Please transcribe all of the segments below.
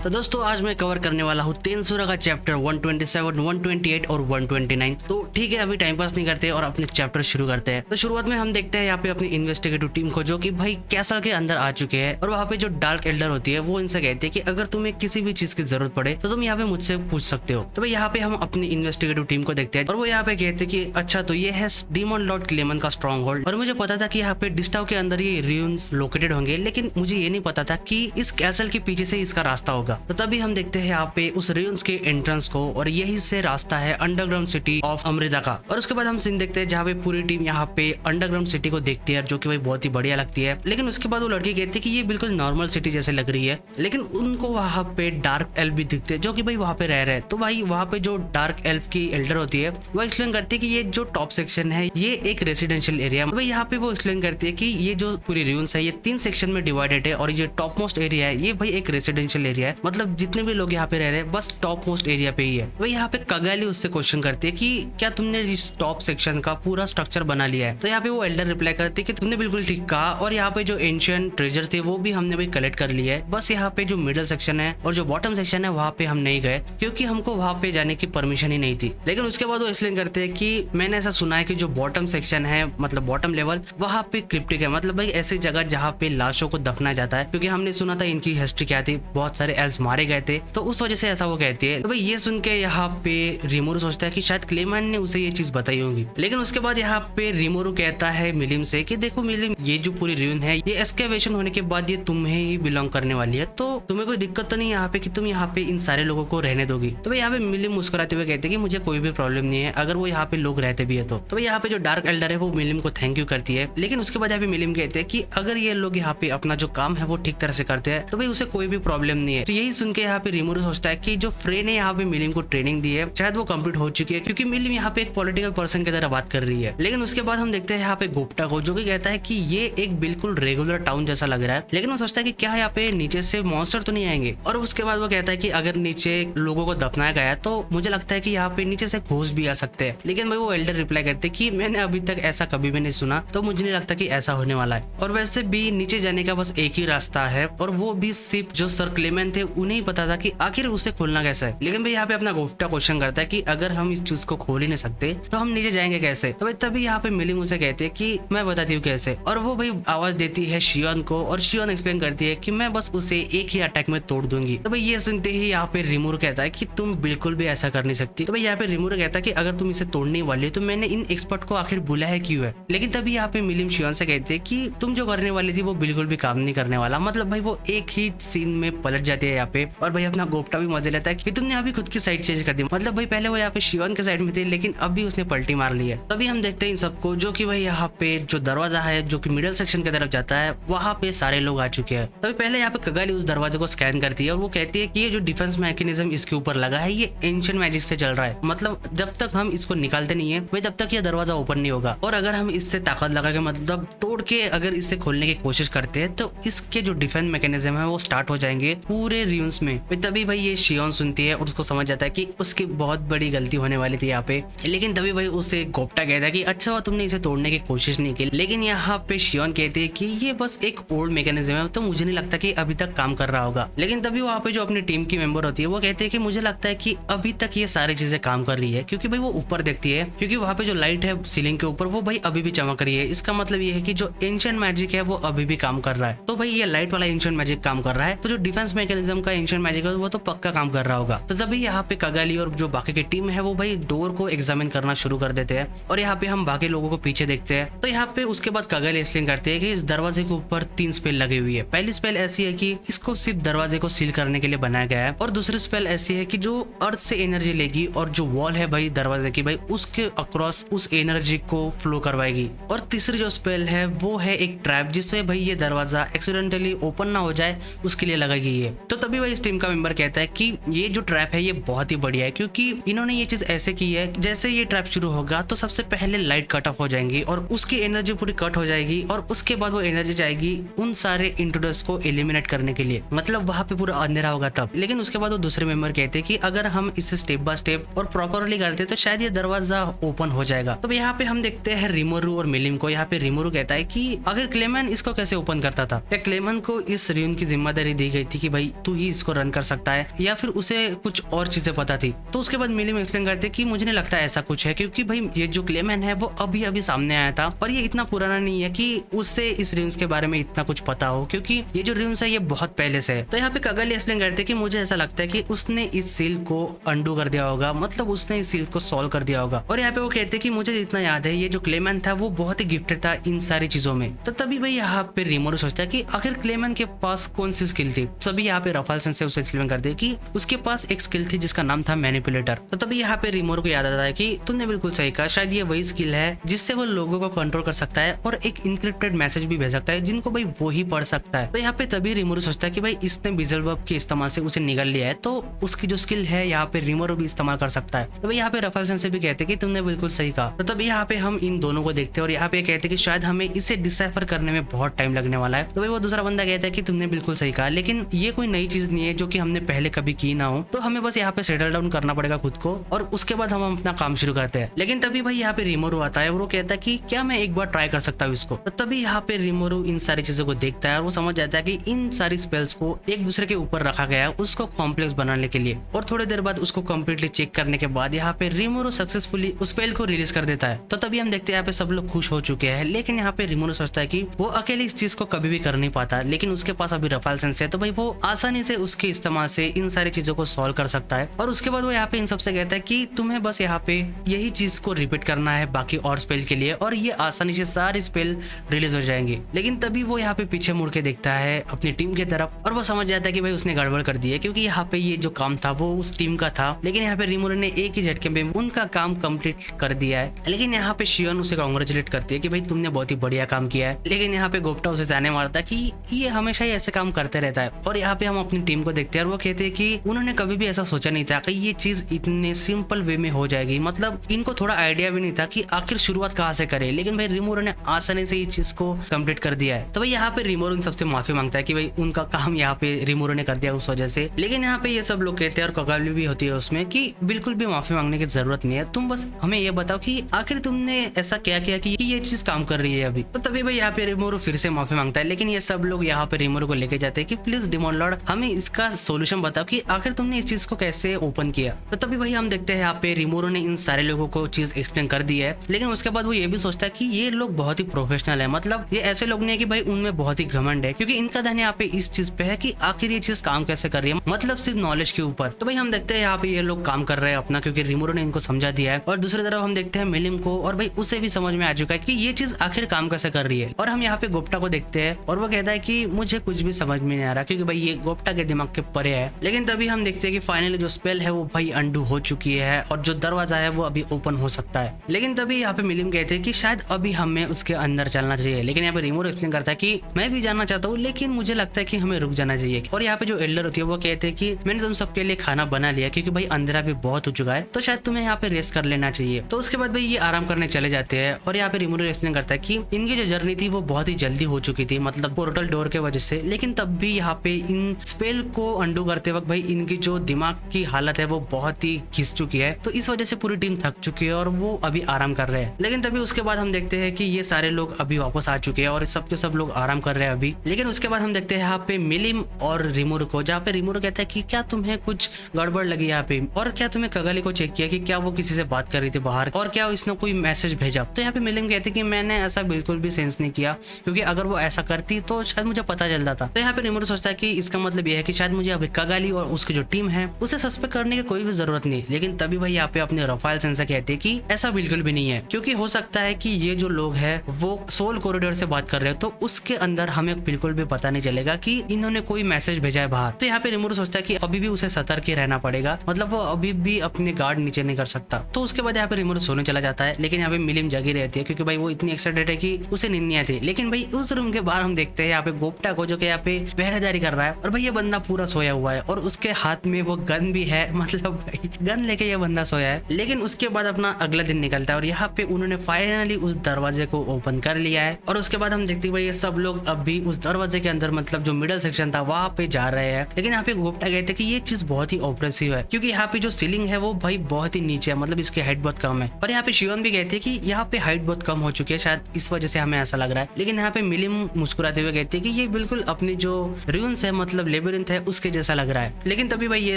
तो दोस्तों आज मैं कवर करने वाला हूँ तेंसुरा का चैप्टर 127, 128 और 129। तो ठीक है, अभी टाइम पास नहीं करते और अपने चैप्टर शुरू करते हैं। तो शुरुआत में हम देखते हैं यहाँ पे अपनी इन्वेस्टिगेटिव टीम को, जो कि भाई कैसल के अंदर आ चुके हैं। और वहाँ पे जो डार्क एल्डर होती है वो इनसे कहती है कि अगर तुम्हें किसी भी चीज की जरूरत पड़े तो तुम यहाँ पे मुझसे पूछ सकते हो। तो भाई यहाँ पे हम अपनी इन्वेस्टिगेटिव टीम को देखते हैं और वो यहाँ पे कहते हैं कि अच्छा तो ये है डीमन लॉर्ड क्लेमन का स्ट्रॉन्ग होल्ड। और मुझे पता था कि यहाँ पे डिस्टाव के अंदर ये रूइंस लोकेटेड होंगे, लेकिन मुझे ये नहीं पता था कि इस कैसल के पीछे से इसका रास्ता होगा। तो तभी हम देखते हैं यहाँ पे उस रूइंस के एंट्रेंस को, और यही से रास्ता है अंडरग्राउंड सिटी ऑफ अमृता का। और उसके बाद हम सीन देखते हैं जहाँ पे पूरी टीम यहाँ पे अंडरग्राउंड सिटी को देखती है, जो कि भाई बहुत ही बढ़िया लगती है। लेकिन उसके बाद वो लड़की कहती है कि ये बिल्कुल नॉर्मल सिटी जैसे लग रही है, लेकिन उनको वहाँ पे डार्क एल्फ भी दिखते हैं जो कि भाई वहाँ पे रह रहे हैं। तो भाई वहाँ पे जो डार्क एल्फ की एल्डर होती है वो एक्सप्लेन करती है कि ये जो टॉप सेक्शन है ये एक रेसिडेंशियल एरिया है। भाई यहाँ पे वो एक्सप्लेन करती है कि ये जो पूरी रूइंस है ये 3 सेक्शन में डिवाइडेड है, और ये टॉप मोस्ट एरिया है ये भाई एक रेसिडेंशियल एरिया है। मतलब जितने भी लोग यहाँ पे रह रहे हैं बस टॉप मोस्ट एरिया पे ही है। भाई यहाँ पे कगाली उससे क्वेश्चन करती है कि क्या तुमने इस टॉप सेक्शन का पूरा स्ट्रक्चर बना लिया है। तो यहाँ पे वो एल्डर रिप्लाई करती है कि तुमने बिल्कुल ठीक कहा, और यहाँ पे जो एंशिएंट ट्रेजर थे वो भी हमने भाई कलेक्ट कर लिया है। बस यहाँ पे जो मिडिल सेक्शन है और जो बॉटम सेक्शन है वहाँ पे हम नहीं गए, क्योंकि हमको वहाँ पे जाने की परमिशन ही नहीं थी। लेकिन उसके बाद वो एक्सप्लेन करते हैं कि मैंने ऐसा सुना है कि जो बॉटम सेक्शन है मतलब बॉटम लेवल वहाँ पे क्रिप्टिक है, मतलब भाई ऐसी जगह जहाँ पे लाशों को दफनाया जाता है, क्योंकि हमने सुना था इनकी हिस्ट्री क्या थी, बहुत सारे एल्स मारे गए थे, तो उस वजह से ऐसा वो कहती है। तो भाई ये सुन के यहाँ पे रिमोरू सोचता है कि शायद क्लेमन ने उसे ये चीज बताई होगी। लेकिन उसके बाद यहाँ पे रिमोरू कहता है मिलिम से कि देखो मिलिम, ये जो पूरी रूइन है ये एक्सकेवेशन होने के बाद ये तुम्हें ही बिलोंग करने वाली है, तो तुम्हें कोई दिक्कत तो नहीं यहाँ पे कि तुम यहाँ पे इन सारे लोगों को रहने दोगी। तो भाई यहाँ पे मिलिम मुस्कुराते हुए कहते हैं कि मुझे कोई भी प्रॉब्लम नहीं है अगर वो यहाँ पे लोग रहते भी है तो भाई यहाँ पे जो डार्क एल्डर है वो मिलिम को थैंक यू करती है। लेकिन उसके बाद यहाँ पे मिलिम कहते हैं कि अगर ये लोग यहाँ पे अपना जो काम है वो ठीक तरह से करते हैं तो भाई उसे कोई भी प्रॉब्लम नहीं है। तो यही सुन के यहाँ पे रिमोरू सोचता है कि जो फ्रे ने यहाँ पे मिलिम को ट्रेनिंग दी है शायद वो कंप्लीट हो चुकी है, क्योंकि मिलिम यहाँ पे एक पॉलिटिकल पर्सन की तरह बात कर रही है। लेकिन उसके बाद हम देखते हैं यहाँ पे गोप्टा को, जो कि कहता है कि ये एक बिल्कुल रेगुलर टाउन जैसा लग रहा है, लेकिन वो सोचता है कि क्या यहाँ पे नीचे से मॉन्स्टर तो नहीं आएंगे। और उसके बाद वो कहता है कि अगर नीचे लोगों को दफनाया गया है तो मुझे लगता है कि यहाँ पे नीचे से घोष भी आ सकते हैं। लेकिन भाई वो एल्डर रिप्लाई करते हैं कि मैंने अभी तक ऐसा कभी भी नहीं सुना, तो मुझे नहीं लगता कि ऐसा होने वाला है। और वैसे भी नीचे जाने का बस एक ही रास्ता है, और वो भी सिर्फ जो सर क्लेमेंट थे उन्हें ही पता था कि आखिर उसे खोलना कैसा है। लेकिन भाई यहाँ पे अपना गोफ्टा क्वेश्चन करता है कि अगर हम इस चीज को खोल ही नहीं सकते तो हम नीचे जाएंगे कैसे। तो भाई तभी यहाँ पे मिलिम उसे कहते हैं कि मैं बताती हूँ कैसे। और वो भाई आवाज देती है शियोन को, और शियोन एक्सप्लेन करती है कि मैं बस उसे एक ही अटैक में तोड़ दूंगी। तो भाई ये सुनते ही यहाँ पे रिमोरू कहता है कि तुम बिल्कुल भी ऐसा कर नहीं सकती। तो भाई यहाँ पे रिमोरू कहता है कि अगर तुम इसे तोड़ने वाली हो तो मैंने इन एक्सपर्ट को आखिर बुलाया क्यों है। लेकिन तभी यहाँ पे मिलिम शियोन से कहते हैं कि तुम जो करने वाली थी वो बिल्कुल भी काम नहीं करने वाला। मतलब भाई वो एक ही सीन में पलट जाती है यहाँ पे, और भाई अपना गोप्टा भी मजे लेता है कि तुमने अभी खुद की साइड चेंज कर दी। मतलब भाई पहले वो यहाँ पे शियोन के साइड में थे, लेकिन अभी उसने पलटी मार ली है। तभी हम देखते हैं इन सबको, जो कि भाई यहाँ पे जो दरवाजा है जो कि मिडिल सेक्शन की तरफ जाता है वहाँ पे सारे लोग आ चुके हैं। तभी पहले यहाँ पे कगाली उस दरवाजे को स्कैन करती है और वो कहती है कि ये जो डिफेंस मैकेनिज्म इसके ऊपर लगा है ये एंशिएंट मैजिक से चल रहा है, मतलब जब तक हम इसको निकालते नहीं है भाई तब तक ये दरवाजा ओपन नहीं होगा। और अगर हम इससे ताकत लगा के मतलब तोड़ के अगर इसे खोलने की कोशिश करते हैं तो इसके जो डिफेंस मैकेनिज्म है वो स्टार्ट हो जाएंगे पूरे रूइंस में। तभी भाई ये शियोन सुनती है और उसको समझ जाता है कि उसकी बहुत बड़ी गलती होने वाली थी यहाँ पे। लेकिन तभी भाई उसे गोप्टा कहता है कि अच्छा हुआ तुमने इसे तोड़ने की कोशिश नहीं की। लेकिन यहाँ पे शियोन कहते हैं कि ये बस एक ओल्ड मैकेनिज्म है, तो मुझे नहीं लगता कि अभी तक काम कर रहा होगा। लेकिन तभी वहाँ पे जो अपनी टीम की मेंबर होती है वो कहते हैं कि मुझे लगता है कि अभी तक ये सारी चीजें काम कर रही है, क्योंकि भाई वो ऊपर देखती है, क्योंकि वहाँ पे जो लाइट है सीलिंग के ऊपर वो भाई अभी भी चमक रही है। इसका मतलब ये है कि जो एंशिएंट मैजिक है वो अभी भी काम कर रहा है। तो भाई ये लाइट वाला एंशिएंट मैजिक काम कर रहा है, तो जो डिफेंस मैकेनिज्म का एंशिएंट मैजिक है वो तो पक्का काम कर रहा होगा। तो तभी यहाँ पे कगाली और जो बाकी की टीम है वो भाई डोर को एग्जामिन करना शुरू कर देते हैं, और यहाँ पे हम बाकी लोगों को पीछे देखते हैं। तो यहाँ पे उसके बाद कगाली एक्सप्लेन करते हैं कि इस दरवाजे के ऊपर 3 स्पेल लगी हुई है। पहली स्पेल ऐसी है कि इसको सिर्फ दरवाजे को सील करने के लिए बनाया गया है, और दूसरी स्पेल ऐसी है कि जो अर्थ से एनर्जी लेगी और जो वॉल है भाई दरवाजे की भाई उसके अक्रॉस उस एनर्जी को फ्लो करवाएगी। और तीसरी जो स्पेल है वो है एक ट्रैप, जिससे भाई ये दरवाजा एक्सीडेंटली ओपन ना हो जाए उसके लिए लगाई गई है। तो तभी भाई इस टीम का मेंबर कहता है कि ये जो ट्रैप है ये बहुत ही बढ़िया है, क्योंकि इन्होंने ये चीज ऐसे की है जैसे ये ट्रैप शुरू होगा तो सबसे पहले लाइट कट ऑफ हो जाएंगी और उसकी एनर्जी पूरी कट हो जाएगी, और उसके बाद वो एनर्जी जाएगी उन सारे इंट्रूडर्स को एलिमिनेट करने के लिए, मतलब वहां पे पूरा अंधेरा होगा तब। लेकिन उसके बाद वो दूसरे मेंबर कहते हैं कि अगर हम इसे स्टेप बाय स्टेप और प्रॉपरली करते तो शायद ये दरवाजा ओपन हो जाएगा। तो यहाँ पे हम देखते हैं रिमोरू और मिलिम को। यहाँ पे रिमोरू कहता है कि अगर क्लेमन इसको कैसे ओपन करता था, या क्लेमन को इस रूइन की जिम्मेदारी दी गई थी कि भाई तू ही इसको रन कर सकता है, या फिर उसे कुछ और चीजें पता थी। तो उसके बाद मिलिम एक्सप्लेन करते कि मुझे नहीं लगता ऐसा कुछ है, क्योंकि भाई ये जो क्लेमैन है वो अभी अभी सामने आया था और ये इतना पुराना नहीं है कि उससे इस रून्स के बारे में इतना कुछ पता हो, क्योंकि ये जो रून्स है ये बहुत पहले से है। तो यहाँ पे कगाली एक्सप्लेन करते कि मुझे ऐसा लगता है कि उसने इस सील को अंडू कर दिया होगा, मतलब उसने इस सील को सॉल्व कर दिया होगा। और यहाँ पे वो कहते कि मुझे जितना याद है ये जो क्लेमैन था वो बहुत ही गिफ्टेड था इन सारी चीजों में। तो तभी भाई यहाँ पे रिमोरू सोचता है कि आखिर क्लेमैन के पास कौन सी स्किल थी। तभी यहाँ पे रफाल सेंसे उसे एक्सप्लेन कर दे कि उसके पास एक स्किल थी जिसका नाम था मैनिपुलेटर। तो तभी यहाँ पे रिमोरू को याद आता है कि तुमने बिल्कुल सही कहा, शायद ये वही स्किल है जिससे वो लोगों को कंट्रोल कर सकता है और एक इनक्रिप्टेड मैसेज भी भेज सकता है जिनको भाई वो ही पढ़ सकता है। तो यहाँ पे तभी रिमोरू सोचता है कि भाई इसने बिजलबब के इस्तेमाल से उसे निगल लिया है, तो उसकी जो स्किल है यहाँ पे रिमोरू भी इस्तेमाल कर सकता है। तो भाई यहाँ पे रफाल सेंसे भी कहते कि तुमने बिल्कुल सही कहा। तो तभी यहाँ पे हम इन दोनों को देखते हैं और यहाँ पे कहते कि शायद हमें इसे डिसाइफर करने में बहुत टाइम लगने वाला है। तो भाई वो दूसरा बंदा कहता है कि तुमने बिल्कुल सही कहा, लेकिन ये कोई नई चीज नहीं है जो कि हमने पहले कभी की ना हो, तो हमें बस यहाँ पे सेटल डाउन करना पड़ेगा खुद को और उसके बाद हम अपना काम शुरू करते हैं। लेकिन तभी भाई यहाँ पे रिमोरू आता है और वो कहता है कि क्या मैं एक बार ट्राई कर सकता हूँ इसको। तो तभी यहाँ पे रिमोरू इन सारी चीजों को देखता है और वो समझ जाता है कि इन सारी स्पेल्स को एक दूसरे के ऊपर रखा गया है उसको कॉम्प्लेक्स बनाने के लिए। और थोड़ी देर बाद उसको कम्प्लीटली चेक करने के बाद यहाँ पे रिमोरू सक्सेसफुली उस स्पेल को रिलीज कर देता है। तो तभी हम देखते हैं यहाँ पे सब लोग खुश हो चुके हैं, लेकिन यहाँ पे रिमोरू सोचता है कि वो अकेले इस चीज को कभी भी कर नहीं पाता, लेकिन उसके पास अभी रफाल सेंसे है, तो भाई वो आसानी से उसके इस्तेमाल से इन सारी चीजों को सॉल्व कर सकता है। और उसके बाद वो यहाँ पे इन सबसे कहता है कि तुम्हें बस यहाँ पे यही चीज को रिपीट करना है बाकी और स्पेल के लिए और ये आसानी से सारी स्पेल रिलीज हो जाएंगे। लेकिन तभी वो यहाँ पे पीछे मुड़ के देखता है अपनी टीम की तरफ और वो समझ जाता है कि भाई उसने गड़बड़ कर दी है, क्योंकि यहाँ पे ये जो काम था वो उस टीम का था, लेकिन यहाँ पे रिमोरू ने एक ही झटके में उनका काम कंप्लीट कर दिया है। लेकिन यहाँ पे शियोन उसे कांग्रेचुलेट करती है कि भाई तुमने बहुत ही बढ़िया काम किया है। लेकिन यहाँ पे गोप्टा उसे जाने मारता है कि ये हमेशा ही ऐसे काम करते रहता है। और यहाँ पे हम अपनी टीम को देखते हैं और वो कहते हैं कि उन्होंने कभी भी ऐसा सोचा नहीं था कि ये चीज इतने सिंपल वे में हो जाएगी, मतलब इनको थोड़ा आइडिया भी नहीं था कि आखिर शुरुआत कहाँ से करे, लेकिन भाई रिमोरू ने आसानी से इस चीज को कंप्लीट कर दिया है। तो भाई यहाँ पे रिमोरू इन सबसे माफी मांगता है कि भाई उनका काम यहाँ पे रिमोरू ने कर दिया उस वजह से। लेकिन यहाँ पे ये सब लोग कहते हैं और कगाली भी होती है उसमें कि बिल्कुल भी माफी मांगने की जरूरत नहीं है, तुम बस हमें ये बताओ कि आखिर तुमने ऐसा क्या किया कि ये चीज काम कर रही है अभी। तो तभी भाई यहाँ पे रिमोरू फिर से माफी मांगता है, लेकिन ये सब लोग यहाँ पे रिमोरू को लेके जाते हैं कि प्लीज डिमोन लॉर्ड हमें इसका सोल्यूशन बताओ कि आखिर तुमने इस चीज को कैसे ओपन किया। तो तभी भाई हम देखते हैं यहाँ पे रिमोरू ने इन सारे लोगों को चीज एक्सप्लेन कर दी है, लेकिन उसके बाद वो ये भी सोचता है कि ये लोग बहुत ही प्रोफेशनल है, मतलब ये ऐसे लोग नहीं है कि भाई उनमें बहुत ही घमंड है, क्योंकि इनका ध्यान यहाँ पे इस चीज पे है कि आखिर ये चीज काम कैसे कर रही है, मतलब सिर्फ नॉलेज के ऊपर। तो भाई हम देखते हैं यहाँ पे ये लोग काम कर रहे हैं अपना, क्योंकि रिमोरू ने इनको समझा दिया है। और दूसरी तरफ हम देखते हैं मिलिम को, और भाई उसे भी समझ में आ चुका है कि ये चीज आखिर काम कैसे कर रही है। और हम यहाँ पे गोप्टा को देखते हैं और वो कहता है कि मुझे कुछ भी समझ में नहीं आ रहा, क्योंकि भाई ये गोप्टा के दिमाग के परे है। लेकिन तभी हम देखते हैं कि फाइनली जो स्पेल है वो भाई अंडू हो चुकी है और जो दरवाजा है वो अभी ओपन हो सकता है। लेकिन तभी यहाँ पे मिलिम कहते हैं कि शायद अभी हमें उसके अंदर चलना चाहिए। लेकिन यहाँ पे रिमोरू एक्सप्लेन करता है कि मैं भी जानना चाहता हूँ, लेकिन मुझे लगता है कि हमें रुक जाना चाहिए। और यहाँ पे जो एल्डर होती है वो कहते हैं कि मैंने तुम सबके लिए खाना बना लिया, क्योंकि भाई अंधेरा भी बहुत हो चुका है, तो शायद तुम्हें यहाँ पे रेस्ट कर लेना चाहिए। तो उसके बाद भाई ये आराम करने चले जाते हैं। और यहाँ पे रिमोरू एक्सप्लेन करता है कि इनकी जो जर्नी थी वो बहुत ही जल्दी हो चुकी थी, मतलब पोर्टल डोर के वजह से। लेकिन तब भी यहाँ पे इन स्पेल को अंडू करते वक्त भाई इनकी जो दिमाग की हालत है वो बहुत ही घिस चुकी है, तो इस वजह से पूरी टीम थक चुकी है और वो अभी आराम कर रहे हैं। लेकिन तभी उसके बाद हम देखते हैं कि ये सारे लोग अभी वापस आ चुके हैं और सब के सब लोग आराम कर रहे हैं अभी। लेकिन उसके बाद हम देखते हैं यहाँ पे मिलिम और रिमोरू को, जहाँ पे रिमोरू कहता है कि क्या तुम्हें कुछ गड़बड़ लगी यहाँ पे, और क्या तुम्हें कगाली को चेक किया कि क्या वो किसी से बात कर रही थी बाहर, और क्या इसने कोई मैसेज भेजा। तो यहाँ पे मिलिम कहते कि मैंने ऐसा बिल्कुल भी सेंस नहीं किया, क्योंकि अगर वो ऐसा करती तो शायद मुझे पता चल जाता। तो यहाँ पे रिमोरू सोचता है कि इसका मतलब ये है कि शायद मुझे अभी कगाली और उसकी जो टीम है उसे सस्पेक्ट करने की कोई भी जरूरत नहीं। लेकिन तभी भाई यहाँ पे अपने रफाल सेंसे कहते हैं कि ऐसा बिल्कुल भी नहीं है, क्योंकि हो सकता है कि ये जो लोग हैं वो सोल कॉरिडोर से बात कर रहे हैं, तो उसके अंदर हमें बिल्कुल भी पता नहीं चलेगा कि इन्होंने कोई मैसेज भेजा है बाहर। तो यहाँ पे रिमोरू सोचता है कि अभी भी उसे सतर्क ही रहना पड़ेगा, मतलब वो अभी भी अपने गार्ड नीचे नहीं कर सकता। तो उसके बाद यहाँ पे रिमोरू सोने चला जाता है, लेकिन यहाँ पे मिलिम जगी रहती है, क्योंकि भाई वो इतनी एक्साइटेड है कि उसे नींद नहीं आती। लेकिन भाई उस रूम के बाहर हम देखते हैं यहाँ पे गोप्टा को, जो कि यहाँ पे पहरेदारी कर रहा है, और भाई ये बंदा पूरा सोया हुआ है और उसके हाथ में वो गन भी है, मतलब भाई गन लेके ये बंदा सोया है। लेकिन उसके बाद अपना अगला दिन निकलता है और यहाँ पे उन्होंने फाइनली उस दरवाजे को ओपन कर लिया है। और उसके बाद हम देखते हैं भाई ये सब लोग अभी उस दरवाजे के अंदर, मतलब जो मिडल सेक्शन था वहां पे जा रहे हैं। लेकिन यहाँ पे गोप्टा कहते हैं कि ये चीज बहुत ही ऑपरेसिव है, क्योंकि यहाँ पे जो सीलिंग है वो भाई बहुत ही नीचे है, मतलब इसकी हाइट बहुत कम है। और यहाँ पे शियोन भी कहते हैं कि यहाँ पे हाइट बहुत कम हो चुकी है, शायद इस वजह से हमें ऐसा लग रहा है। लेकिन यहाँ पे मिलिम मुस्कुराते हुए कहते हैं कि ये बिल्कुल अपनी जो रून्स है, मतलब लेबिरिंथ है उसके जैसा लग रहा है। लेकिन तभी भाई ये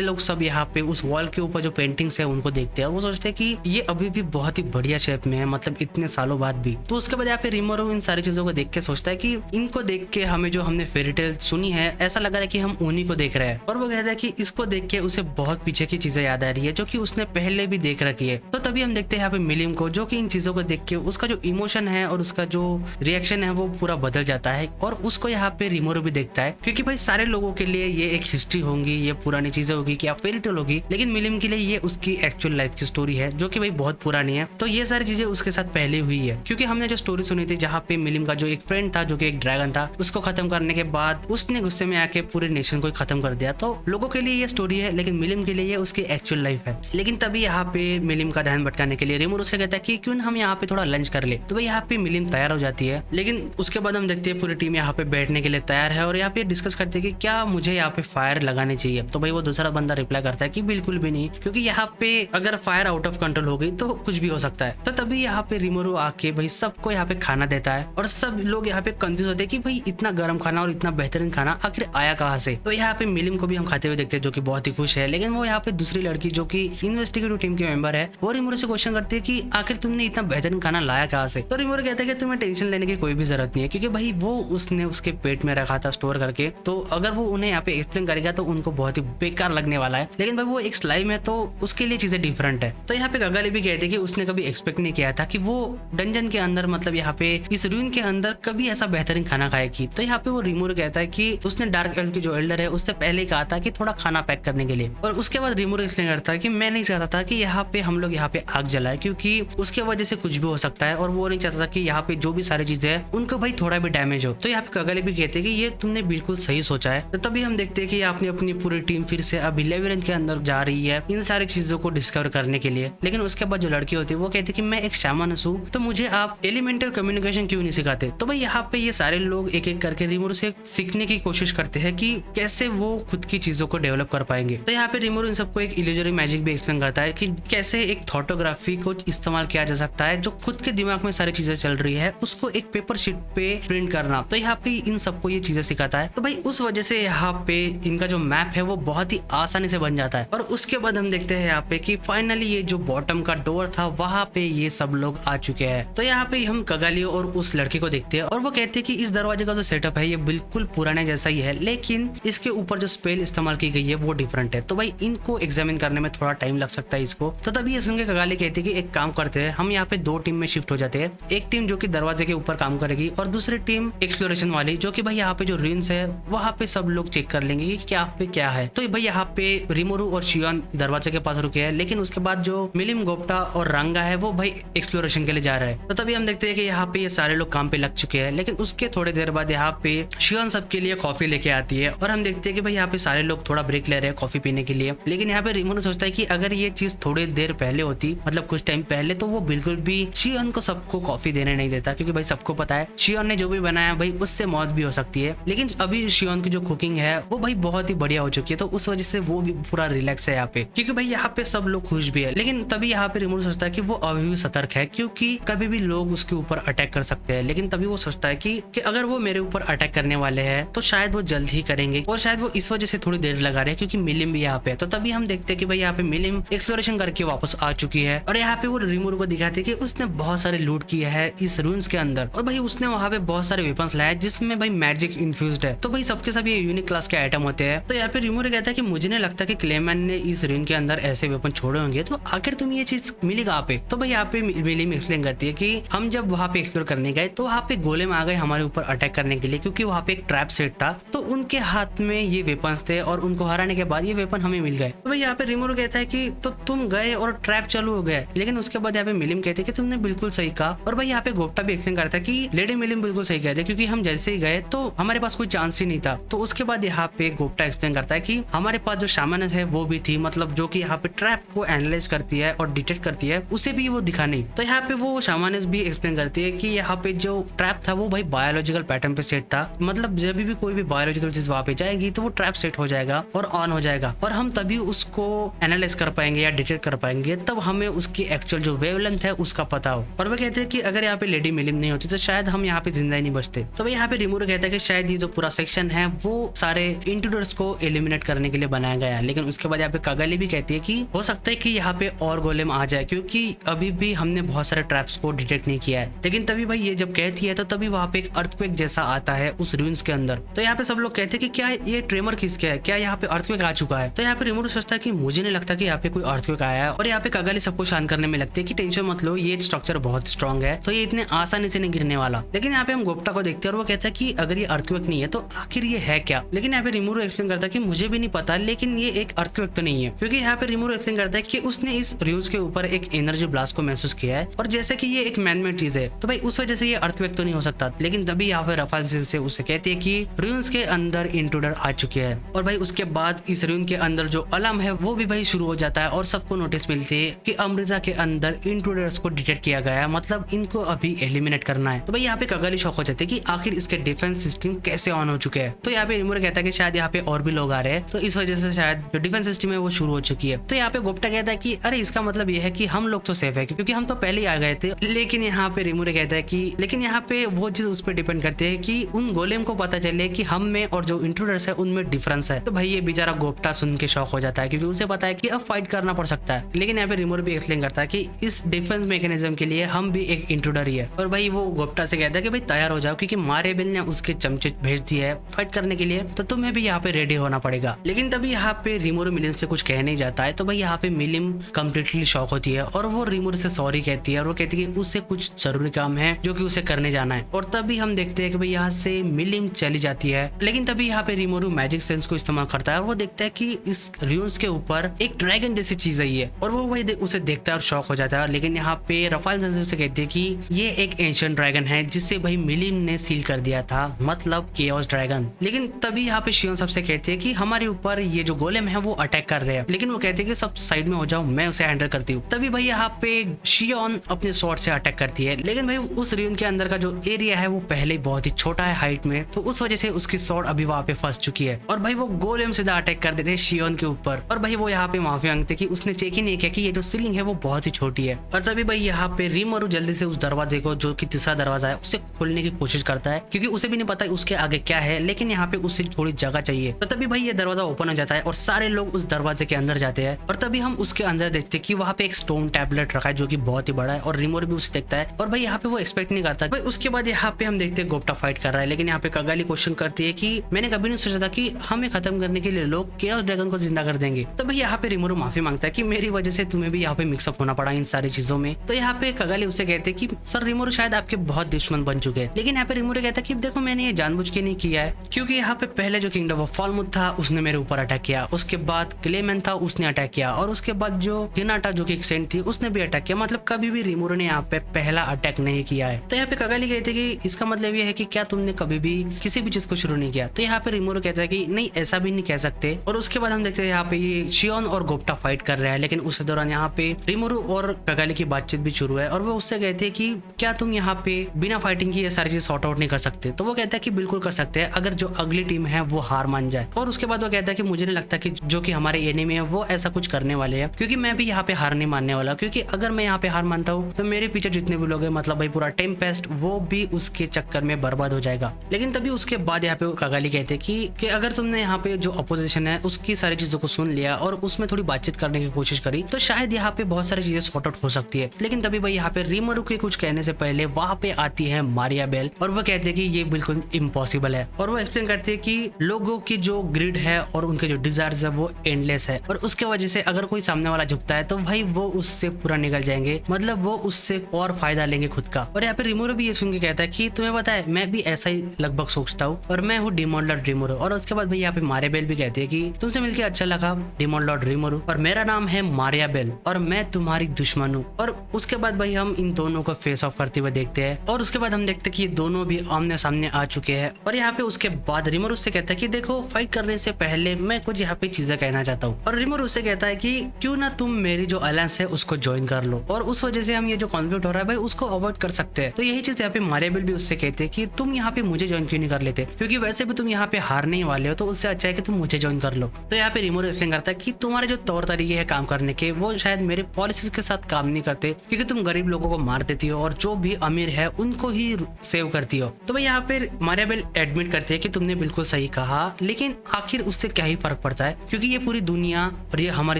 लोग सब यहाँ पे उस वॉल के ऊपर जो पेंटिंग्स है उनको देखते हैं, वो सोचते हैं कि ये अभी भी बहुत ही बढ़िया शेप में है, मतलब इतने सालों बाद भी। तो उसके बाद यहाँ पे रिमोरू इन सारी चीजों को देख के सोचता है कि इनको देख के हमें जो हमने फेरी टेल सुनी है ऐसा लग रहा है कि हम उन्हीं को देख रहे हैं। और वो कहता है कि इसको देख के उसे बहुत पीछे की चीजें याद आ रही है जो कि उसने पहले भी देख रखी है। तो तभी हम देखते हैं यहाँ पे मिलिम को, जो कि इन चीजों को देख के उसका जो इमोशन है और उसका जो रिएक्शन है वो पूरा बदल जाता है। और उसको यहाँ पे रिमोरू भी देखता है, क्योंकि भाई सारे लोगों के लिए ये एक हिस्ट्री होंगी, ये पुरानी चीजें होगी, क्या फेरी टेल होगी, लेकिन मिलिम के लिए ये उसकी एक्चुअल लाइफ की स्टोरी है जो कि भाई बहुत पुरानी है। तो ये सारी चीजें उसके साथ पहले हुई है, क्योंकि हमने जो स्टोरी सुनी थी जहाँ पे मिलिम का जो एक फ्रेंड था जो कि एक ड्रैगन था, उसको खत्म करने के बाद उसने गुस्से में आके पूरे नेशन को खत्म कर दिया। तो लोगों के लिए ये स्टोरी है, लेकिन मिलिम के लिए ये उसकी एक्चुअल लाइफ है। लेकिन तभी यहाँ पे मिलिम का ध्यान भटकाने के लिए रिमोरू से कहता है कि क्यों हम यहाँ पे थोड़ा लंच कर ले। तो भाई यहाँ पे मिलिम तैयार हो जाती है, लेकिन उसके बाद हम देखते हैं पूरी टीम यहाँ पे बैठने के लिए तैयार है और यहाँ पे डिस्कस करते हैं कि क्या मुझे यहाँ पे फायर लगानी चाहिए। तो भाई वो दूसरा बंदा रिप्लाई करता है कि बिल्कुल भी नहीं, क्योंकि यहाँ पे अगर फायर आउट ऑफ कंट्रोल हो गई तो कुछ भी हो सकता है। तो तभी यहाँ पे रिमोरू आके भाई सबको यहाँ पे खाना देता है और सब लोग यहाँ पे कंफ्यूज होते हैं कि भाई इतना गर्म खाना और इतना बेहतरीन खाना आखिर आया कहाँ से। तो यहाँ पे मिलिम को भी हम खाते हुए देखते हैं जो कि बहुत ही खुश है, लेकिन वो यहाँ पे दूसरी लड़की जो कि इन्वेस्टिगेटिव टीम के मेंबर है वो रिमोरू से क्वेश्चन करती है कि आखिर तुमने इतना बेहतरीन खाना लाया कहाँ से। तो रिमोरू कहता है कि तुम्हें टेंशन लेने की कोई भी जरूरत नहीं है, क्योंकि भाई वो उसने उसके पेट में रखा था स्टोर करके। तो अगर वो उन्हें यहाँ पे एक्सप्लेन करेगा तो उनको बहुत ही बेकार लगने वाला है, लेकिन भाई वो एक स्लाइम है तो उसके लिए चीजें डिफरेंट है। तो यहाँ पे गगाली भी कहते हैं कि उसने कभी एक्सपेक्ट नहीं किया था कि वो डंजन के अंदर, मतलब यहाँ पे इस रूइन के अंदर कभी ऐसा बेहतरीन खाना खाएगी। तो यहाँ पे वो रिमोरू कहता है कि उसने डार्क एल्फ की जो एल्डर है उससे पहले ही कहा था कि थोड़ा खाना पैक करने के लिए। और उसके बाद रिमोरू एक्सप्लेन करता है कि मैं नहीं चाहता था कि यहाँ पे हम लोग यहाँ पे आग जलाए, क्योंकि उसके वजह से कुछ भी हो सकता है, और वो नहीं चाहता था कि यहाँ पे जो भी सारी चीजें हैं उनको भाई थोड़ा भी डैमेज हो। तो यहाँ पे गगाली भी कहते हैं कि ये तुमने बिल्कुल सही सोचा है। तो तभी हम देखते हैं कि आपने अपनी पूरी टीम फिर से अभी लेबिरिंथ के अंदर जा रही है इन सारी चीजों को डिस्कवर करने के लिए। लेकिन उसके बाद जो लड़की होती है वो कहती है कि मैं एक शामनस हूँ, तो मुझे आप एलिमेंटल कम्युनिकेशन क्यों नहीं सिखाते। तो भाई यहाँ पे ये सारे लोग एक एक करके रिमोरू से सीखने की कोशिश करते हैं कि कैसे वो खुद की चीजों को डेवलप कर पाएंगे। तो यहाँ पे रिमोरू इन सबको एक इल्यूजरी मैजिक भी एक्सप्लेन करता है कि कैसे एक थॉटोग्राफी को इस्तेमाल किया जा सकता है, जो खुद के दिमाग में सारी चीजें चल रही है उसको एक पेपर शीट पे प्रिंट करना। तो यहाँ पे इन सबको ये चीजें सिखाता है। तो भाई उस वजह से यहाँ पे इनका जो मैप है वो बहुत ही आसानी से बन जाता है। और उसके बाद हम देखते हैं यहाँ पे कि फाइनली ये जो बॉटम का डोर था वहां पे ये सब लोग आ चुके हैं। तो यहाँ पे हम गगालियो और उस लड़की को देखते हैं और वो कहते हैं कि इस दरवाजे का जो सेटअप है ये बिल्कुल पुराने जैसा ही है, लेकिन इसके ऊपर जो स्पेल इस्तेमाल की गई है वो डिफरेंट है। तो भाई इनको एग्जामिन करने में थोड़ा टाइम लग सकता है इसको। तो तभी ये सुन के गगाली कहती है कि एक काम करते हैं, हम यहाँ पे दो टीम में शिफ्ट हो जाते हैं। एक टीम जो कि दरवाजे के ऊपर काम करेगी और दूसरी टीम एक्सप्लोरेशन वाली, जो कि भाई यहाँ पे जो रूइंस है वहाँ पे सब लोग चेक कर लेंगे कि क्या पे क्या है। तो भाई यहाँ पे रिमोरू और शियोन दरवाजे के पास रुके हैं, लेकिन उसके बाद जो मिलिम, गोप्टा और रंगा है वो भाई एक्सप्लोरेशन के लिए जा रहा है। तो तभी हम देखते हैं कि यहाँ पे ये सारे लोग काम पे लग चुके हैं, लेकिन उसके थोड़ी देर बाद यहाँ पे शियोन सबके लिए कॉफी लेके आती है और हम देखते हैं कि भाई यहाँ पे सारे लोग थोड़ा ब्रेक ले रहे हैं कॉफी पीने के लिए। लेकिन यहाँ पे रिमोरू सोचता है कि अगर ये चीज थोड़ी देर पहले होती, मतलब कुछ टाइम पहले, तो वो बिल्कुल भी शियोन को सबको कॉफी देने नहीं देता, क्योंकि भाई सबको पता है शियोन ने जो भी बनाया भाई उससे मौत भी हो सकती है। लेकिन अभी शियोन की जो कुकिंग है वो भाई बहुत ही बढ़िया हो चुकी है, तो उस वजह से वो भी पूरा रिलैक्स है यहाँ पे, क्योंकि भाई यहाँ पे सब लोग खुश भी है। लेकिन तभी यहाँ पे रिमोरू सोचता है कि वो अभी भी सतर्क है, क्योंकि कभी भी लोग उसके ऊपर अटैक कर सकते हैं। लेकिन तभी वो सोचता है कि अगर वो मेरे ऊपर अटैक करने वाले हैं तो शायद वो जल्द ही करेंगे, और शायद वो इस वजह से थोड़ी देर लगा रहे हैं क्योंकि मिलिम भी यहाँ पे है। तो तभी हम देखते हैं कि भाई यहाँ पे मिलिम एक्सप्लोरेशन करके वापस आ चुकी है और यहाँ पे वो रिमोरू को दिखाते हैं कि उसने बहुत सारे लूट किया है इस रूइंस के अंदर, और भाई उसने वहाँ पे बहुत सारे वेपन्स लाए जिसमें भाई मैजिक इन्फ्यूज्ड है। तो भाई सबके सब ये यूनिक क्लास के आइटम होते हैं। तो यहाँ पे रिमोरू कहता है कि मुझे नहीं लगता कि क्लेमैन ने इस रूइन के अंदर ऐसे वेपन छोड़े होंगे, तो आखिर तुम्हें ये चीज मिली कहाँ पे। तो भाई यहाँ पे मिलिम एक्सप्लेन करती है कि हम जब वहाँ पे एक्सप्लोर करने गए तो वहाँ पे गोलेम आ गए हमारे ऊपर अटैक करने के लिए, क्योंकि वहाँ पे एक ट्रैप सेट था, तो उनके हाथ में ये वेपन्स थे और उनको हराने के बाद ये वेपन हमें मिल गए। तो भाई यहाँ पे रिमोरू कहता है कि तो तुम गए और ट्रैप चालू हो गए। लेकिन उसके बाद यहाँ पे मिलिम कहते हैं कि तुमने बिल्कुल सही कहा, और भाई यहाँ पे गोप्टा भी एक्सप्लेन करता है कि लेडी मिलिम बिल्कुल सही कह रहे, क्योंकि हम जैसे ही गए तो हमारे पास कोई चांस ही नहीं था। तो उसके बाद यहाँ पे गोप्टा एक्सप्लेन करता है कि हमारे पास जो शामनस है वो भी थी, मतलब जो कि यहाँ पे ट्रैप को एनालाइज करती है और डिटेक्ट करती है, उसे भी वो दिखा नहीं। तो यहाँ पे वो शामनस भी एक्सप्लेन करती है कि यहाँ पे जो ट्रैप था वो भाई बायोलॉजिकल पैटर्न पे सेट था, मतलब जब भी कोई भी बायोलॉजिकल चीज वहाँ पे जाएगी तो वो ट्रैप सेट हो जाएगा और ऑन हो जाएगा, और हम तभी उसको एनालाइज कर पाएंगे या डिटेक्ट कर पाएंगे, तब हमें उसकी एक्चुअल जो वेवलेंथ है उसका पता हो। और वो कहते हैं कि अगर यहाँ पे लेडी मिलिम नहीं होती तो शायद हम यहाँ पे जिंदा ही नहीं बचते। तो भाई यहाँ पे रिमोरू कहता है कि शायद ये जो पूरा सेक्शन है वो सारे इंट्रूडर्स को एलिमिनेट करने के लिए बनाया गया है। लेकिन उसके बाद यहाँ पे कागाली भी कहती है कि हो सकता है कि यहाँ पे और गोलेम आ जाए, क्योंकि अभी भी हमने बहुत सारे ट्रैप्स को डिटेक्ट नहीं किया है। लेकिन तभी भाई ये जब कहती है तो तभी वहाँ पे एक अर्थक्वेक जैसा आता है उस रूइंस के अंदर। तो यहाँ पे सब लोग कहते हैं कि क्या ये ट्रेमर किसके है, क्या यहाँ पे अर्थक्वेक आ चुका है। तो यहाँ पे रिमोरू सोचता है कि मुझे नहीं लगता कि यहाँ पे कोई अर्थक्वेक आया है। और यहाँ पे कागाली सबको शांत करने में लगती है कि टेंशन मत लो, ये स्ट्रक्चर बहुत स्ट्रॉन्ग है तो ये इतने आसानी से नहीं गिरने वाला। लेकिन यहाँ पे हम गोप्ता को देखते हैं और वो कहता है कि अगर ये अर्थक्वेक नहीं है तो आखिर ये है क्या। लेकिन यहाँ पे रिमोरू एक्सप्लेन करता है कि मुझे भी नहीं पता, लेकिन ये एक अर्थक्वेक तो नहीं है। क्योंकि यहाँ पे रिमोरू एक्सप्लेन करता है कि उसने इस रूइंस के ऊपर एक एनर्जी ब्लास्ट को महसूस किया है और जैसे कि ये एक मैनमेड चीज है तो भाई उस वजह से ये अर्थक्वेक तो नहीं हो सकता। लेकिन तभी यहाँ पे रफाल से उसे कहते हैं कि रूइंस के अंदर इंट्रूडर आ चुके हैं। और भाई उसके बाद इस रूइन के अंदर जो अलार्म है वो भी भाई शुरू हो जाता है और सबको नोटिस मिलती है कि अमृता के अंदर इंट्रूडर्स को डिटेक्ट किया गया है, मतलब इनको अभी एलिमिनेट करना है। तो भाई यहाँ पे कागाली शॉक हो जाती है कि आखिर इसके डिफेंस सिस्टम कैसे ऑन हो चुके हैं। तो यहाँ पे रिमोरू कहता है कि शायद यहाँ पे और भी लोग आ रहे हैं तो इस वजह से शायद जो डिफेंस सिस्टम है वो शुरू हो चुकी है। तो यहाँ पे गोप्ता कहता है कि अरे इसका मतलब ये है कि हम लोग तो सेफ है क्योंकि हम तो पहले ही आ गए थे। लेकिन यहाँ पे रिमोरू कहता है कि लेकिन यहाँ पे वो चीज उस पर डिपेंड करती है कि उन गोलेम को पता चले कि हम में और जो इंट्रूडर्स है उनमें डिफरेंस है। तो भाई ये बेचारा गोप्ता सुन के शॉक हो जाता है क्योंकि उसे पता है कि अब फाइट करना पड़ सकता है। लेकिन यहाँ पे रिमोरू भी एक्सप्लेन करता है कि इस डिफेंस मैकेनिज्म के लिए हम भी एक इंट्रूडर ही है। और भाई वो गोप्ता से कहता है कि भाई तैयार हो जाओ क्योंकि मारेबेल ने उसके चमचे भेज दिए है फाइट करने के लिए, तो तुम्हें भी यहाँ पे रेडी होना पड़ेगा। लेकिन तभी यहाँ पे रिमोरू मिलिम से कुछ कह नहीं जाता है। तो भाई यहाँ पे मिलिम कम्प्लीटली शॉक होती है और वो रिमोरू से सॉरी कहती है और वो कहती है कि उससे कुछ जरूरी काम है जो कि उसे करने जाना है। और तभी हम देखते हैं कि भाई यहाँ से मिलिम चली जाती है। लेकिन तभी यहाँ पे रिमोरू मैजिक सेंस को इस्तेमाल करता है और वो देखता है कि इस रूइंस के ऊपर एक ड्रैगन जैसी चीज आई है और वो भाई उसे देखता है और शॉक हो जाता है। लेकिन यहाँ पे रफाल से कहते हैं कि ये एक एंशिएंट ड्रैगन है जिसे भाई मिलिम ने सील कर दिया था, मतलब केओस ड्रैगन। लेकिन तभी यहाँ पे शियोन सबसे कहते हैं कि हमारे ऊपर ये जो गोलेम है वो अटैक कर रहे हैं। लेकिन वो कहते हैं कि सब साइड में हो जाओ, मैं उसे हैंडल करती हूँ। तभी भाई यहाँ पे शियोन अपने स्वॉर्ड से अटैक करती है। लेकिन भाई उस रूइन के अंदर का जो एरिया है वो पहले बहुत ही छोटा है हाइट में, तो उस वजह से उसकी स्वॉर्ड अभी वहाँ पे फंस चुकी है। और भाई वो गोलेम सीधा अटैक कर देते हैं शियोन के ऊपर। और भाई वो यहाँ पे माफी मांगते कि उसने चेक ही नहीं किया कि ये जो सीलिंग है वो बहुत ही छोटी है। और तभी भाई यहाँ पे रिमोरू जल्दी से उस दरवाजे को, जो कि तीसरा दरवाजा है, उसे खोलने की कोशिश करता है क्योंकि उसे भी नहीं पता उसके आगे क्या है। लेकिन यहाँ पे उससे थोड़ी जगह चाहिए। तो तभी भाई ये दरवाजा ओपन हो जाता है और सारे लोग उस दरवाजे के अंदर जाते हैं। और तभी हम उसके अंदर देखते हैं कि वहाँ पे एक स्टोन टैबलेट रखा है जो कि बहुत ही बड़ा है और रिमोरू भी उसे देखता है। और भाई यहाँ पे वो एक्सपेक्ट नहीं करता। भाई उसके बाद यहाँ पे हम देखते हैं गोप्ता फाइट कर रहा है। लेकिन यहाँ पे कागाली क्वेश्चन करती है कि मैंने कभी नहीं सोचा था कि हमें खत्म करने के लिए लोग केओस ड्रैगन को जिंदा कर देंगे। तो भाई यहाँ पे रिमोरू माफी मांगता है कि मेरी वजह से तुम्हें भी यहाँ पे मिक्सअप होना पड़ा इन सारी चीजों में। तो यहाँ पे कागाली उससे कहते हैं कि सर रिमोरू शायद आपके बहुत दुश्मन बन चुके हैं। लेकिन यहाँ पे रिमोरू कहता है कि देखो मैंने ये जानबूझ के नहीं किया है, क्योंकि यहाँ पे पहले जो किंगडम ऑफ फॉलमुथ था उसने मेरे ऊपर अटैक किया, उसके बाद क्लेमेन था उसने अटैक किया, और उसके बाद जो हिनाटा जो कि एक सेंट थी उसने भी अटैक किया। मतलब कभी भी रिमोरू ने यहाँ पे पहला अटैक नहीं किया है। तो यहाँ पे कागाली कहते हैं कि इसका मतलब ये है कि क्या तुमने कभी भी किसी भी चीज को शुरू नहीं किया। तो यहाँ पे रिमोरू कहता है कि नहीं ऐसा भी नहीं कह सकते। और उसके बाद हम देखते हैं यहाँ पे ये शियोन और गोप्ता फाइट कर रहे हैं। लेकिन उस दौरान यहाँ पे रिमोरू और कागाली की बातचीत भी शुरू है और वो उससे कहते हैं कि क्या तुम यहाँ पे बिना फाइटिंग की ये सारी चीज सॉर्ट आउट नहीं कर सकते। तो वो कहता है कि बिल्कुल कर सकते हैं अगर जो अगली टीम है वो हार मान जाए। और उसके बाद वो कहता है कि मुझे नहीं लगता कि जो कि हमारे एनिमी है वो ऐसा कुछ करने वाले हैं, क्योंकि मैं भी यहाँ पे हार नहीं मानने वाला। क्योंकि अगर मैं यहाँ पे हार मानता हूँ तो मेरे पीछे जितने भी लोग हैं, मतलब भाई पूरा टेम्पेस्ट, वो भी उसके चक्कर में बर्बाद हो जाएगा। लेकिन तभी उसके बाद यहाँ पे कागाली कहते हैं कि अगर तुमने यहाँ पे जो अपोजिशन है उसकी सारी चीजों को सुन लिया और उसमें थोड़ी बातचीत करने की कोशिश करी तो शायद यहाँ पे बहुत सारी चीजें सॉर्ट आउट हो सकती है। लेकिन तभी भाई यहाँ पे रिमोरू के कुछ कहने से पहले वहां पे आती है मारियाबेल और वो कहते हैं कि ये बिल्कुल इम्पॉसिबल है। और वो एक्सप्लेन करते हैं कि लोगों की जो ग्रिड है और उनके जो डिजायर्स है वो एंडलेस है, और उसके वजह से अगर कोई सामने वाला झुकता है तो भाई वो उससे पूरा निकल जाएंगे, मतलब वो उससे और फायदा लेंगे खुद का। और यहाँ पे रिमोरू भी ये सुन के कहता है कि तुम्हें पता है मैं भी ऐसा ही लगभग सोचता हूँ और मैं हूँ डिमॉन लॉर्ड रिमोरू। और उसके बाद भाई यहाँ पे मारियाबेल भी कहते हैं कि तुमसे मिलकर अच्छा लगा डिमॉन लॉर्ड रिमोरू, और मेरा नाम है मारियाबेल और मैं तुम्हारी दुश्मन हूँ। और उसके बाद भाई हम इन दोनों को फेस ऑफ करते हुए देखते हैं और उसके बाद हम देखते हैं कि ये दोनों भी आमने सामने आ चुके हैं। और यहाँ पे उसके बाद रिमोरू से कहता है कि देखो फाइट करने से पहले मैं कुछ यहाँ पे चीजें कहना चाहता हूँ। और रिमोरू से कहता है कि क्यों ना तुम मेरी जो अलायंस है उसको ज्वाइन कर लो, और उस वजह से हम ये जो कॉन्फ्लिक्ट हो रहा है भाई उसको अवॉइड कर सकते हैं। तो यही चीज यहाँ पे मारियाबेल भी उससे कहते हैं कि तुम यहाँ पे मुझे ज्वाइन क्यों नहीं कर लेते, क्योंकि वैसे भी तुम यहाँ पे हारने ही वाले हो, तो उससे अच्छा है कि तुम मुझे ज्वाइन कर लो। तो यहाँ पे रिमोरू एक्सप्लेन करता है कि तुम्हारे जो तौर तरीके है काम करने के वो शायद मेरे पॉलिसीज के साथ काम नहीं करते, क्योंकि तुम गरीब लोगों को मार देती हो और जो भी अमीर है उनको ही सेव करती हो। तो भाई यहाँ पे मारिया बेल एडमिट करती है कि तुमने बिल्कुल सही कहा, लेकिन आखिर उससे क्या ही फर्क पड़ता है, क्योंकि ये पूरी दुनिया और ये हमारी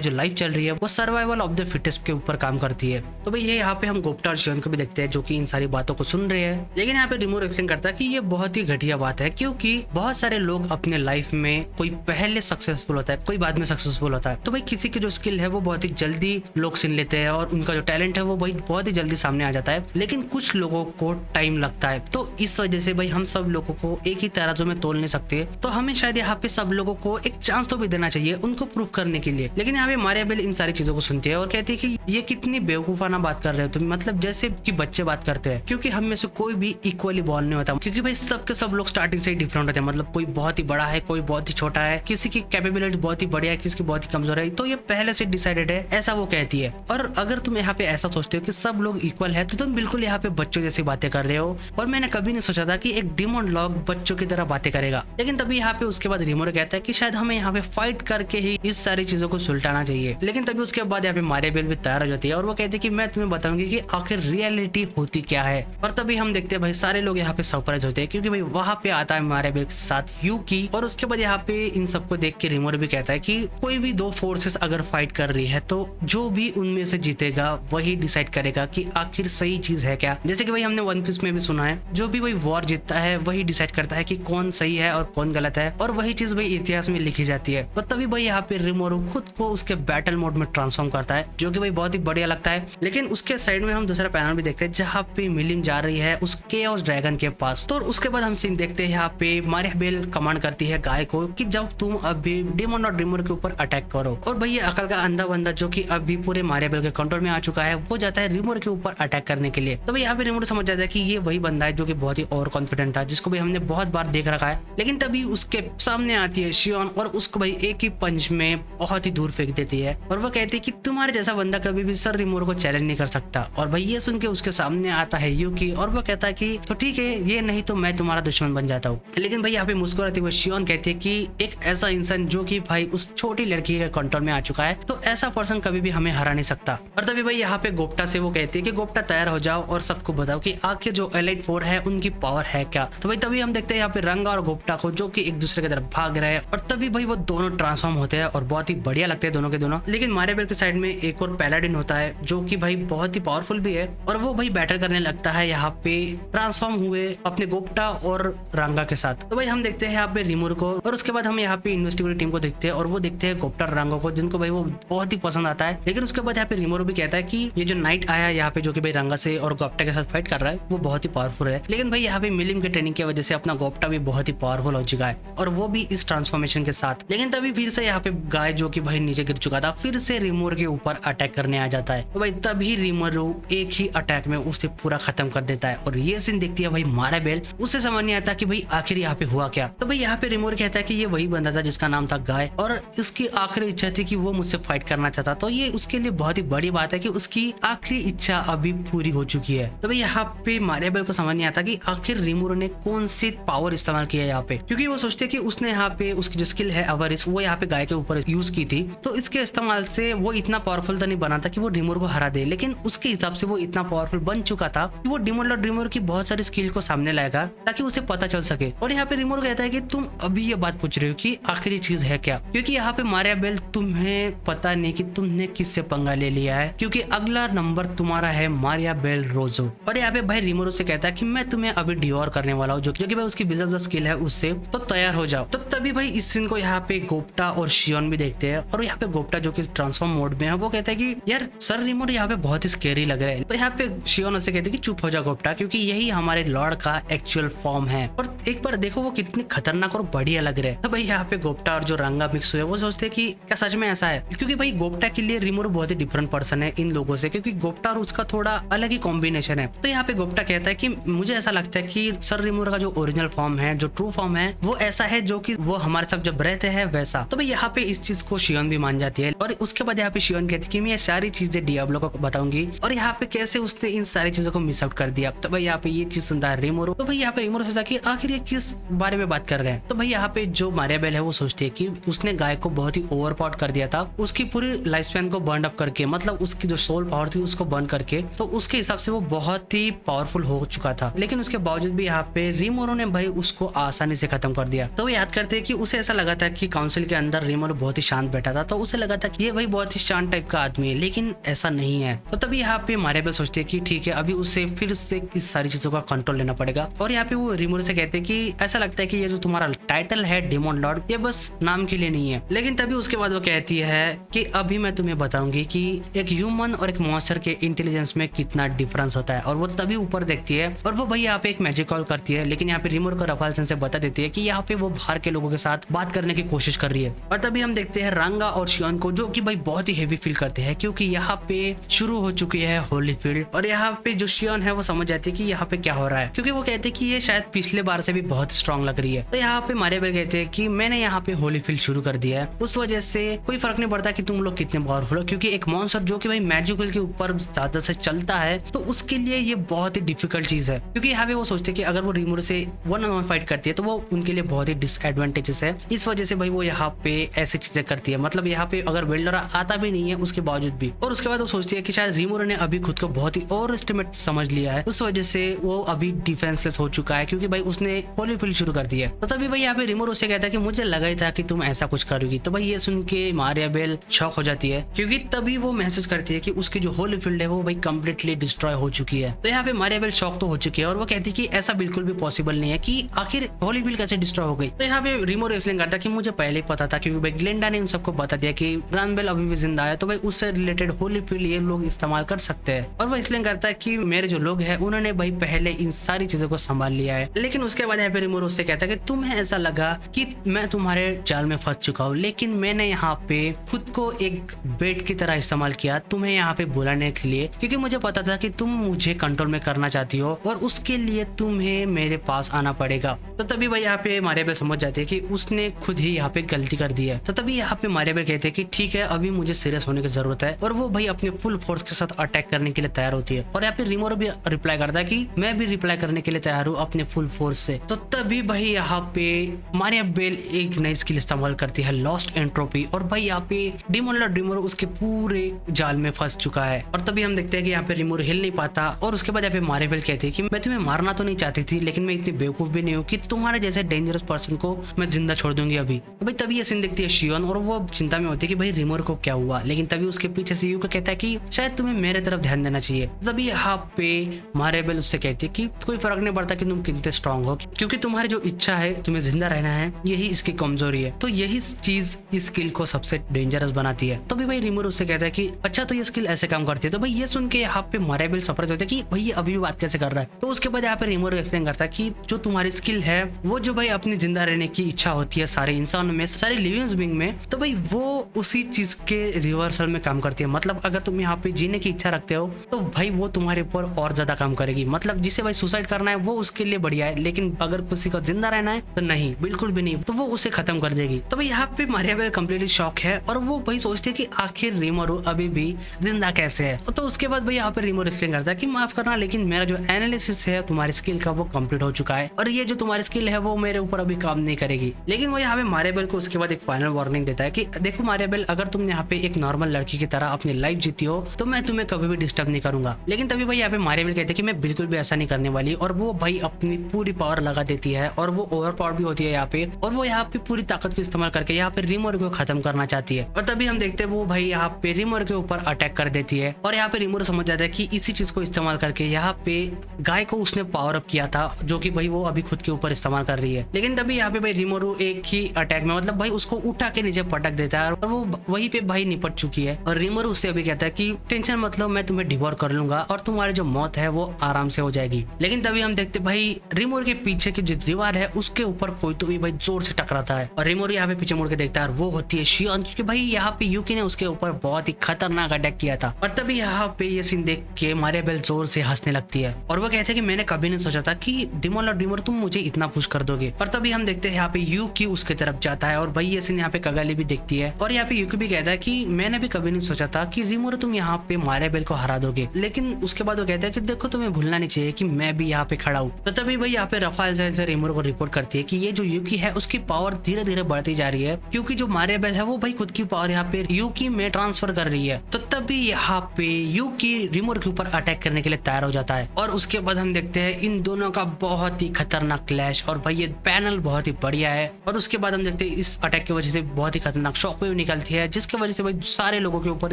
जो लाइफ चल रही है वो सर्वाइवल ऑफ द फिटेस्ट के ऊपर काम करती है। तो भाई ये यहाँ पे हम गोप्टा और शियोन को भी देखते हैं जो कि इन सारी बातों को सुन रहे हैं। लेकिन यहाँ पे रिमोर एक्सप्लेन करता है कि ये बहुत ही घटिया बात है, क्योंकि बहुत सारे लोग अपने लाइफ में कोई पहले सक्सेसफुल होता है, कोई बाद में सक्सेसफुल होता है। तो भाई किसी की जो स्किल है वो बहुत ही जल्दी लोग सुन लेते हैं और उनका जो टैलेंट है वो भाई बहुत ही जल्दी सामने आ जाता है, लेकिन कुछ लोगों को टाइम लगता है। तो इस वजह से भाई हम सब लोगों को एक ही तराजू में तोल नहीं सकते, तो हमें शायद यहाँ पे सब लोगों को एक चांस तो भी देना चाहिए उनको प्रूव करने के लिए। लेकिन यहाँ पे मारिया बेल इन सारी चीजों को सुनती है और कहती है कि ये कितनी बेवकूफाना बात कर रहे हो तुम, मतलब जैसे कि बच्चे बात करते हैं, क्योंकि हम में से कोई भी इक्वली बॉर्न नहीं होता, क्योंकि भाई सब के सब लोग स्टार्टिंग से ही डिफरेंट होते हैं। मतलब कोई बहुत ही बड़ा है, कोई बहुत ही छोटा है, किसी की कैपेबिलिटी बहुत ही बढ़िया है, किसी की बहुत ही कमजोर है, तो ये पहले से डिसाइडेड है, ऐसा वो कहती है। और अगर तुम यहाँ पे ऐसा सोचते हो कि सब लोग इक्वल है, तो तुम बिल्कुल यहाँ पे बच्चों जैसी बातें कर रहे हो। और मैंने कभी नहीं सोचा था कि एक डिमोन लॉग बच्चों की तरह बातें करेगा। लेकिन तभी यहाँ पे उसके बाद रिमोर कहता है कि शायद हमें यहाँ पे फाइट करके ही इस सारी चीजों को सुलटाना चाहिए। लेकिन तभी उसके बाद यहाँ पे मारिया बेल भी तैयार हो जाती है और वो कहती है कि मैं तुम्हें बताऊंगी कि आखिर रियलिटी होती क्या है। और तभी हम देखते हैं भाई सारे लोग यहाँ पे सरप्राइज होते हैं, क्योंकि भाई वहाँ पे आता है मारिया बेल के साथ यूकी। और उसके बाद यहाँ पे इन सबको देख के रिमोर भी कहता है कि कोई भी दो फोर्सेस अगर फाइट कर रही है तो जो भी उनमें से जीतेगा वही डिसाइड करेगा कि आखिर सही चीज है क्या। जैसे कि भाई हमने वन पीस में भी सुना है, जो भी भाई वॉर जीतता है वही डिसाइड करता है कि कौन सही है और कौन गलत है, और वही चीज भाई इतिहास में लिखी जाती है। और तभी भाई यहाँ पे रिमोरू खुद को उसके बैटल मोड में ट्रांसफॉर्म करता है, जो कि भाई बहुत ही बढ़िया लगता है। लेकिन उसके साइड में हम दूसरा पैनल भी देखते हैं जहाँ पे मिलिम जा रही है उस केओस ड्रैगन के पास। तो उसके बाद हम सीन देखते हैं यहाँ पे मारिया बेल कमांड करती है गाय को कि जब तुम अभी डेमन और रिमोर के ऊपर अटैक करो। और भाई ये अकल का अंधा बंदा जो कि अभी पूरे मारिया बेल के कंट्रोल में आ चुका है, वो जाता है रिमोर के ऊपर अटैक करने के लिए। तो भाई यहाँ पे रिमोर समझ जाता है कि ये वही बंदा है जो कि बहुत ही ओवर कॉन्फिडेंट था, जिसको भी हमने बहुत बार देख रखा है। लेकिन तभी उसके सामने आती है शियोन और उसको भाई एक ही पंच में बहुत ही दूर फेंक देती है। और वो कहती है कि तुम्हारे जैसा बंदा कभी भी सर रिमोर को चैलेंज नहीं कर सकता। और भाई ये सुन के उसके सामने आता है यूकी और वो कहता है कि तो ठीक है, ये नहीं तो मैं तुम्हारा दुश्मन बन जाता हूँ। लेकिन भाई यहाँ पे मुस्कुराती हुई शियोन कहती है कि एक ऐसा इंसान जो कि भाई उस छोटी लड़की के कंट्रोल में आ चुका है, तो ऐसा पर्सन कभी भी हमें हरा नहीं सकता। और तभी भाई यहाँ पे गोप्टा से वो कहती है कि गोप्टा तैयार हो जाओ और सबको बताओ कि आखिर जो एलाइट 4 है उनकी पावर है क्या। तो भाई तभी हम देखते हैं यहाँ पे रंगा और गोप्टा को जो कि एक दूसरे की तरफ भाग रहे हैं। और तभी भाई वो दोनों ट्रांसफॉर्म होते हैं और बहुत ही बढ़िया लगते हैं दोनों के दोनों। लेकिन मारिया बेल के साइड में एक और पैलाडिन होता है जो कि भाई बहुत ही पावरफुल भी है, और वो भाई बैटल करने लगता है यहाँ पे ट्रांसफॉर्म हुए अपने गोप्टा और रंगा के साथ। तो भाई हम देखते हैं यहाँ पे रिमोर को, और उसके बाद हम यहाँ पे इन्वेस्टिगेटिव टीम को देखते हैं और वो देखते हैं गोप्टा और रंगा को, जिनको भाई वो बहुत ही पसंद आता है। लेकिन उसके बाद यहाँ पे रिमोर भी कहता है कि ये जो नाइट आया यहाँ पे जो कि भाई रंगा से और गोप्टा के साथ फाइट कर रहा है वो बहुत ही पावरफुल है। लेकिन भाई यहाँ पे मिलिम के ट्रेनिंग की वजह से अपना गोप्टा भी बहुत ही पावरफुल हो चुका है, और वो भी इस ट्रांसफॉर्मेशन के साथ। लेकिन तभी फिर से यहाँ पे गाय जो कि भाई नीचे गिर चुका था फिर से रिमोर के ऊपर अटैक करने आ जाता है। तो भाई तभी रिमोर एक ही अटैक में उसे पूरा खत्म कर देता है। और ये सीन देखती है भाई मारिया बेल, उसे समझ नहीं आता कि भाई आखिर यहाँ पे हुआ क्या। तो भाई यहाँ पे रिमोर कहता है कि ये वही बंदा था जिसका नाम था गाय, और इसकी आखिरी इच्छा थी कि वो मुझसे फाइट करना चाहता। तो ये उसके लिए बहुत ही बड़ी बात है कि उसकी आखिरी इच्छा अभी पूरी हो चुकी है। तो भाई यहाँ पे मारिया बेल को समझ नहीं आता कि आखिर रिमोर ने कौन सी पावर इस्तेमाल किया यहाँ पे, क्योंकि वो सोचते कि उसने यहाँ पे उसकी जो स्किल है अवरिस वो यहाँ पे गाय के ऊपर यूज की थी, तो इसके इस्तेमाल से वो इतना पावरफुल तो नहीं बना था कि वो रिमोर को हरा दे। लेकिन उसके हिसाब से वो इतना पावरफुल बन चुका था कि वो डिमोन लॉर्ड रिमोर की बहुत सारी स्किल को सामने लाएगा ताकि उसे पता चल सके। और यहाँ पे रिमोर कहता है कि तुम अभी ये बात पूछ रहे हो कि आखिरी चीज है क्या, क्योंकि यहाँ पे मारिया बेल तुम्हें पता नहीं कि तुमने किससे पंगा ले लिया है, क्योंकि अगला नंबर तुम्हारा है मारिया बेल रोजो। और यहाँ पे भाई रिमोर से कहता है कि मैं तुम्हें अभी डिवोर करने वाला हूँ, जो कि भाई उसकी विजिबल स्किल है उससे, तो तैयार हो जाओ। तो तभी भाई इस सीन को यहाँ पे गोप्टा और शियोन भी देखते हैं, और यहाँ पे गोप्टा जो कि ट्रांसफॉर्म मोड में है वो कहता है कि यार सर रिमोर यहाँ पे बहुत ही स्केरी लग रहा है। तो यहाँ पे शियोन उससे कहते हैं कि चुप हो जा गोप्टा, क्योंकि यही हमारे लॉर्ड का एक्चुअल फॉर्म है, और एक बार देखो वो कितनी खतरनाक और बढ़िया लग रहे हैं। तो भाई यहाँ पे गोप्टा और जो रंगा मिक्स हुए वो सोचते हैं कि क्या सच में ऐसा है, क्योंकि भाई गोप्टा के लिए रिमोर बहुत ही डिफरेंट पर्सन है इन लोगों से, क्योंकि गोप्टा और उसका थोड़ा अलग ही कॉम्बिनेशन है। तो यहाँ पे गोप्टा कहता है कि मुझे ऐसा लगता है कि सर रिमोर का जो ओरिजिनल फॉर्म है, जो ट्रू फॉर्म है, वो ऐसा है जो कि वो हमारे साथ जब रहते हैं वैसा। तो भाई यहाँ पे इस चीज को शियोन भी मान जाती है, और उसके बाद यहाँ पे शियोन कहती है कि मैं ये सारी चीजें डियाब्लो को बताऊंगी, और यहाँ पे कैसे उसने इन सारी चीजों को मिस आउट कर दिया। तो भाई यहाँ पे ये चीज सुनता है रिमोर। तो भाई यहाँ पे रिमोर सोचता कि आखिर ये किस बारे में बात कर रहे हैं। तो भाई यहाँ पे जो मारिया बेल है वो सोचती है कि उसने गाय को बहुत ही ओवरपावर कर दिया था, उसकी पूरी लाइफ स्पैन को बर्न अप करके, मतलब उसकी जो सोल पावर थी उसको बर्न करके, तो उसके हिसाब से वो बहुत ही पावरफुल हो चुका था। लेकिन उसके बावजूद भी यहाँ पे रीमोरो ने भाई उसको आसानी से खत्म कर दिया। तो वो याद करते हैं कि उसे ऐसा लगा था कि काउंसिल के अंदर रीमोरो बहुत ही शांत बैठा था, तो उसे लगा था कि ये भाई बहुत ही शांत टाइप का आदमी है, लेकिन ऐसा नहीं है। तो तभी यहाँ पे मारियाबेल सोचती है कि ठीक है, अभी उसे फिर से इस सारी चीजों का कंट्रोल लेना पड़ेगा। और यहाँ पे वो रीमोरो से कहते हैं कि ऐसा लगता है कि ये जो तुम्हारा टाइटल है डेमन लॉर्ड, ये बस नाम के लिए नहीं है। लेकिन तभी उसके बाद वो कहती है कि अभी मैं तुम्हें बताऊंगी कि एक ह्यूमन और एक मॉन्स्टर के इंटेलिजेंस में कितना डिफरेंस होता है। और वो तभी ऊपर देखती है और वो भाई यहाँ पे एक मैजिक कॉल करती है, लेकिन यहाँ पे रीमोरो को रफाल सेन से बता देती है कि यहाँ पे वो बाहर के लोगों के साथ बात करने की कोशिश कर रही है। और तभी हम देखते हैं रांगा और शियोन को, जो कि भाई बहुत ही हेवी फील करते हैं, क्योंकि यहाँ पे शुरू हो चुकी है होली फील्ड। और यहाँ पे जो शियोन है वो समझ जाती है कि यहाँ पे क्या हो रहा है, क्योंकि वो कहते हैं कि ये शायद पिछले बार से भी बहुत स्ट्रांग लग रही है। तो यहाँ पे मारियाबेल कहते हैं कि मैंने यहाँ पे होली फील्ड शुरू कर दिया है, उस वजह से कोई फर्क नहीं पड़ता कि तुम लोग कितने पावरफुल हो, क्योंकि एक मॉन्स्टर जो कि भाई मैजिकल के ऊपर ज्यादा से चलता है, तो उसके लिए ये बहुत ही डिफिकल्ट चीज है। क्योंकि यहाँ पे वो सोचते हैं कि अगर वो रीमोरो से 1-on-1 फाइट करती है तो वो उनके लिए बहुत ही डिसएडवांटेजेस है। इस वजह से भाई वो यहाँ पे ऐसी चीजें करती है, मतलब यहाँ पे अगर वेल्डोरा आता भी नहीं है उसके बावजूद भी। और उसके बाद वो सोचती है कि शायद रीमोरो ने अभी खुद को बहुत ही ओवर एस्टिमेट समझ लिया है, उस वजह से वो अभी डिफेंसलेस हो चुका है, क्योंकि भाई उसने होली फील्ड शुरू कर दिया है। तो तभी भाई यहाँ पे रीमोरो से कहता है कि मुझे लगा ही था कि तुम ऐसा कुछ करोगी। तो भाई ये सुन के मारियाबेल शॉक हो जाती है, क्योंकि तभी वो महसूस करती है कि उसकी जो होली फील्ड है वो भाई कंप्लीटली डिस्ट्रॉय हो चुकी है। तो यहाँ पे मारियाबेल शॉक तो हो चुकी है और वो कहती है कि ऐसा बिल्कुल भी पॉसिबल नहीं है कि आखिर होली फील्ड कैसे डिस्ट्रॉय हो गई। तो यहाँ पे रीमोरो एक्सप्लेन करता है कि मुझे पहले ही पता था, क्योंकि भाई ग्लेंडा ने उन सबको बता दिया कि ग्रांबेल अभी भी जिंदा है, तो भाई उससे रिलेटेड होली फील्ड ये लोग इस्तेमाल कर सकते हैं। और वो एक्सप्लेन करता है कि मेरे जो लोग हैं उन्होंने भाई पहले इन सारी चीजों को संभाल लिया है। लेकिन उसके बाद यहाँ पे रीमोरो उससे कहता है कि तुम्हें ऐसा लगा कि मैं तुम्हारे जाल में फंस चुका हूँ, लेकिन मैंने यहाँ पे खुद को एक बेट की तरह इस्तेमाल किया तुम्हें यहाँ पे बुलाने के लिए, क्योंकि मुझे पता था कि तुम मुझे कंट्रोल में करना चाहती हो और उसके लिए तुम्हें मेरे पास आना पड़ेगा। तो तभी भाई यहाँ पे मारियाबेल समझ जाती है कि उसने खुद ही यहाँ पे गलती कर दी है। तो तभी यहाँ पे मारियाबेल कहते हैं कि ठीक है, अभी मुझे सीरियस होने की जरूरत है, और वो भाई अपने फुल फोर्स के साथ अटैक करने के लिए तैयार होती है। और यहाँ पे रीमोरो भी रिप्लाई करता है कि मैं भी रिप्लाई करने के लिए तैयार हूँ अपने फुल फोर्स से। तो तभी भाई यहाँ पे मारियाबेल एक नई स्किल इस्तेमाल करती है, लॉस्ट एंट्रोपी। और भाई यहाँ पे डेमन लॉर्ड रीमोरो उसके पूरे जाल में फंस चुका है। और तभी हम देखते हैं कि यहाँ पे रीमोरो हिल नहीं पाता। और उसके बाद यहाँ पे मारियाबेल कहती है कि मैं तुम्हें मारना तो नहीं चाहती थी, लेकिन मैं इतनी बेवकूफ भी नहीं हूँ कि तुम्हारे जैसे डेंजरस पर्सन को मैं जिंदा छोड़ दूंगी अभी। तो भाई तभी ये सीन देखती है शियोन, और वो चिंता में होती है कि भाई रीमोरो को क्या हुआ। लेकिन तभी उसके पीछे से यूका कहता है कि शायद तुम्हें मेरे तरफ ध्यान देना चाहिए। तभी यहाँ पे मारियाबेल उससे कहती है कि कोई फर्क नहीं पड़ता कि तुम कितने स्ट्रांग हो, क्योंकि तुम्हारी जो इच्छा है तुम्हें जिंदा रहना है, यही इसकी कमजोरी है। तो यही चीज इस स्किल को सबसे डेंजरस बनाती है। तो भाई रीमोरो उससे कहता है कि अच्छा, तो ये स्किल ऐसे काम करती है। तो भाई ये सुन के यहाँ पे मारियाबेल सरप्राइज होता है कि भाई ये अभी भी बात कैसे कर रहा है। तो उसके बाद यहाँ पे रीमोरो एक्सप्लेन करता है कि जो तुम्हारी स्किल है वो जो भाई अपनी जिंदा रहने की इच्छा होती है सारे इंसानों में, सारे लिविंग बीइंग में, तो भाई वो उसी चीज के रिवर्सल में काम करती है। मतलब अगर तुम यहाँ पे जीने की इच्छा रखते हो तो भाई वो तुम्हारे ऊपर और ज्यादा काम करेगी। मतलब जिसे भाई सुसाइड करना है वो उसके लिए बढ़िया है, लेकिन अगर किसी को जिंदा रहना है तो नहीं, बिल्कुल भी नहीं, तो वो उसे खत्म कर देगी। तो भाई यहाँ पे मारियाबेल कंप्लीटली शॉक है और वो भाई सोचती है कि आखिर रीमोरो अभी भी जिंदा कैसे है। तो उसके बाद भाई यहाँ पे रीमोरो एक्सप्लेन करता है कि माफ करना, लेकिन मेरा जो एनालिसिस है तुम्हारी स्किल का वो कंप्लीट हो चुका है, और ये जो तुम्हारी स्किल है वो मेरे ऊपर अभी काम नहीं करेगी। लेकिन वो यहाँ पे मारियाबेल को उसके बाद एक फाइनल वार्निंग देता है कि देखो मारियाबेल, अगर तुम यहाँ पे एक नॉर्मल लड़की की तरह अपनी लाइफ जीती हो तो मैं तुम्हें कभी भी डिस्टर्ब नहीं करूंगा। लेकिन तभी भाई यहाँ पे मारियाबेल कहते हैं कि मैं बिल्कुल भी ऐसा नहीं करने वाली, और वो भाई अपनी पूरी पावर लगा देती है, और वो ओवर पावर भी होती है यहाँ पे, और वो यहाँ पे पूरी ताकत को इस्तेमाल करके यहाँ पे रीमोरो को खत्म करना चाहती है। और तभी हम देखते हैं वो भाई यहाँ पे रीमोरो के ऊपर अटैक कर देती है, और यहाँ पे रीमोरो समझ जाता है कि इसी चीज को इस्तेमाल करके यहाँ पे गाय को उसने पावर अप किया था, जो कि भाई वो अभी खुद के ऊपर इस्तेमाल कर रही है। लेकिन तभी यहाँ पे भाई रीमोरो एक ही अटैक में, मतलब भाई उसको उठा के नीचे पटक देता है, और वो वहीं पे भाई निपट चुकी है। और रीमोरो उससे अभी कहता है कि टेंशन मत लो, मैं तुम्हें डिवोर कर लूंगा और तुम्हारी जो मौत है वो आराम से हो जाएगी। लेकिन तभी हम देखते भाई रीमोरो के पीछे की जो दीवार है उसके ऊपर कोई तो भी भाई जोर से टकराता है, और रीमोरो यहाँ पे पीछे मुड़ के देखता है, और वो होती है शियोन, क्योंकि भाई यहाँ पे यूकी ने उसके ऊपर बहुत ही खतरनाक अटैक किया था। और तभी यहाँ पे ये सीन देख के मारियाबेल जोर से हंसने लगती है, और वो कहते हैं कि मैंने कभी नहीं सोचा था कि डेमन लॉर्ड रीमोरो तुम मुझे इतना पुश कर दोगे। और तभी हम देखते हैं यहाँ पे यूकी उसके तरफ जाता है, और भाई ये सीन यहाँ पे कगाली भी देखती है, और यहाँ पे यूकी भी कहता है कि मैंने भी कभी नहीं सोचा था कि रीमोरो तुम यहाँ पे मारियाबेल को हरा दोगे। लेकिन उसके बाद वो कहता है कि देखो तुम्हें भूलना नहीं चाहिए कि मैं भी यहाँ पे खड़ा हूँ। तो तभी भाई यहाँ पे रफाल से रीमोरो को रिपोर्ट करती है कि ये जो यूकी है उसकी पावर धीरे धीरे बढ़ती जा रही है, क्योंकि जो मारियाबेल है वो भाई खुद की पावर यहाँ पे यूकी में ट्रांसफर कर रही है। तो तभी यहाँ पे यूकी रिमोर के ऊपर अटैक करने के लिए तैयार हो जाता है और उसके बाद हम देखते हैं इन दोनों का बहुत ही खतरनाक क्लैश। और भाई ये पैनल बहुत ही बढ़िया है और उसके बाद हम देखते हैं इस अटैक की वजह से बहुत ही खतरनाक शॉकवेव निकलती है जिसकी वजह से भाई सारे लोगों के ऊपर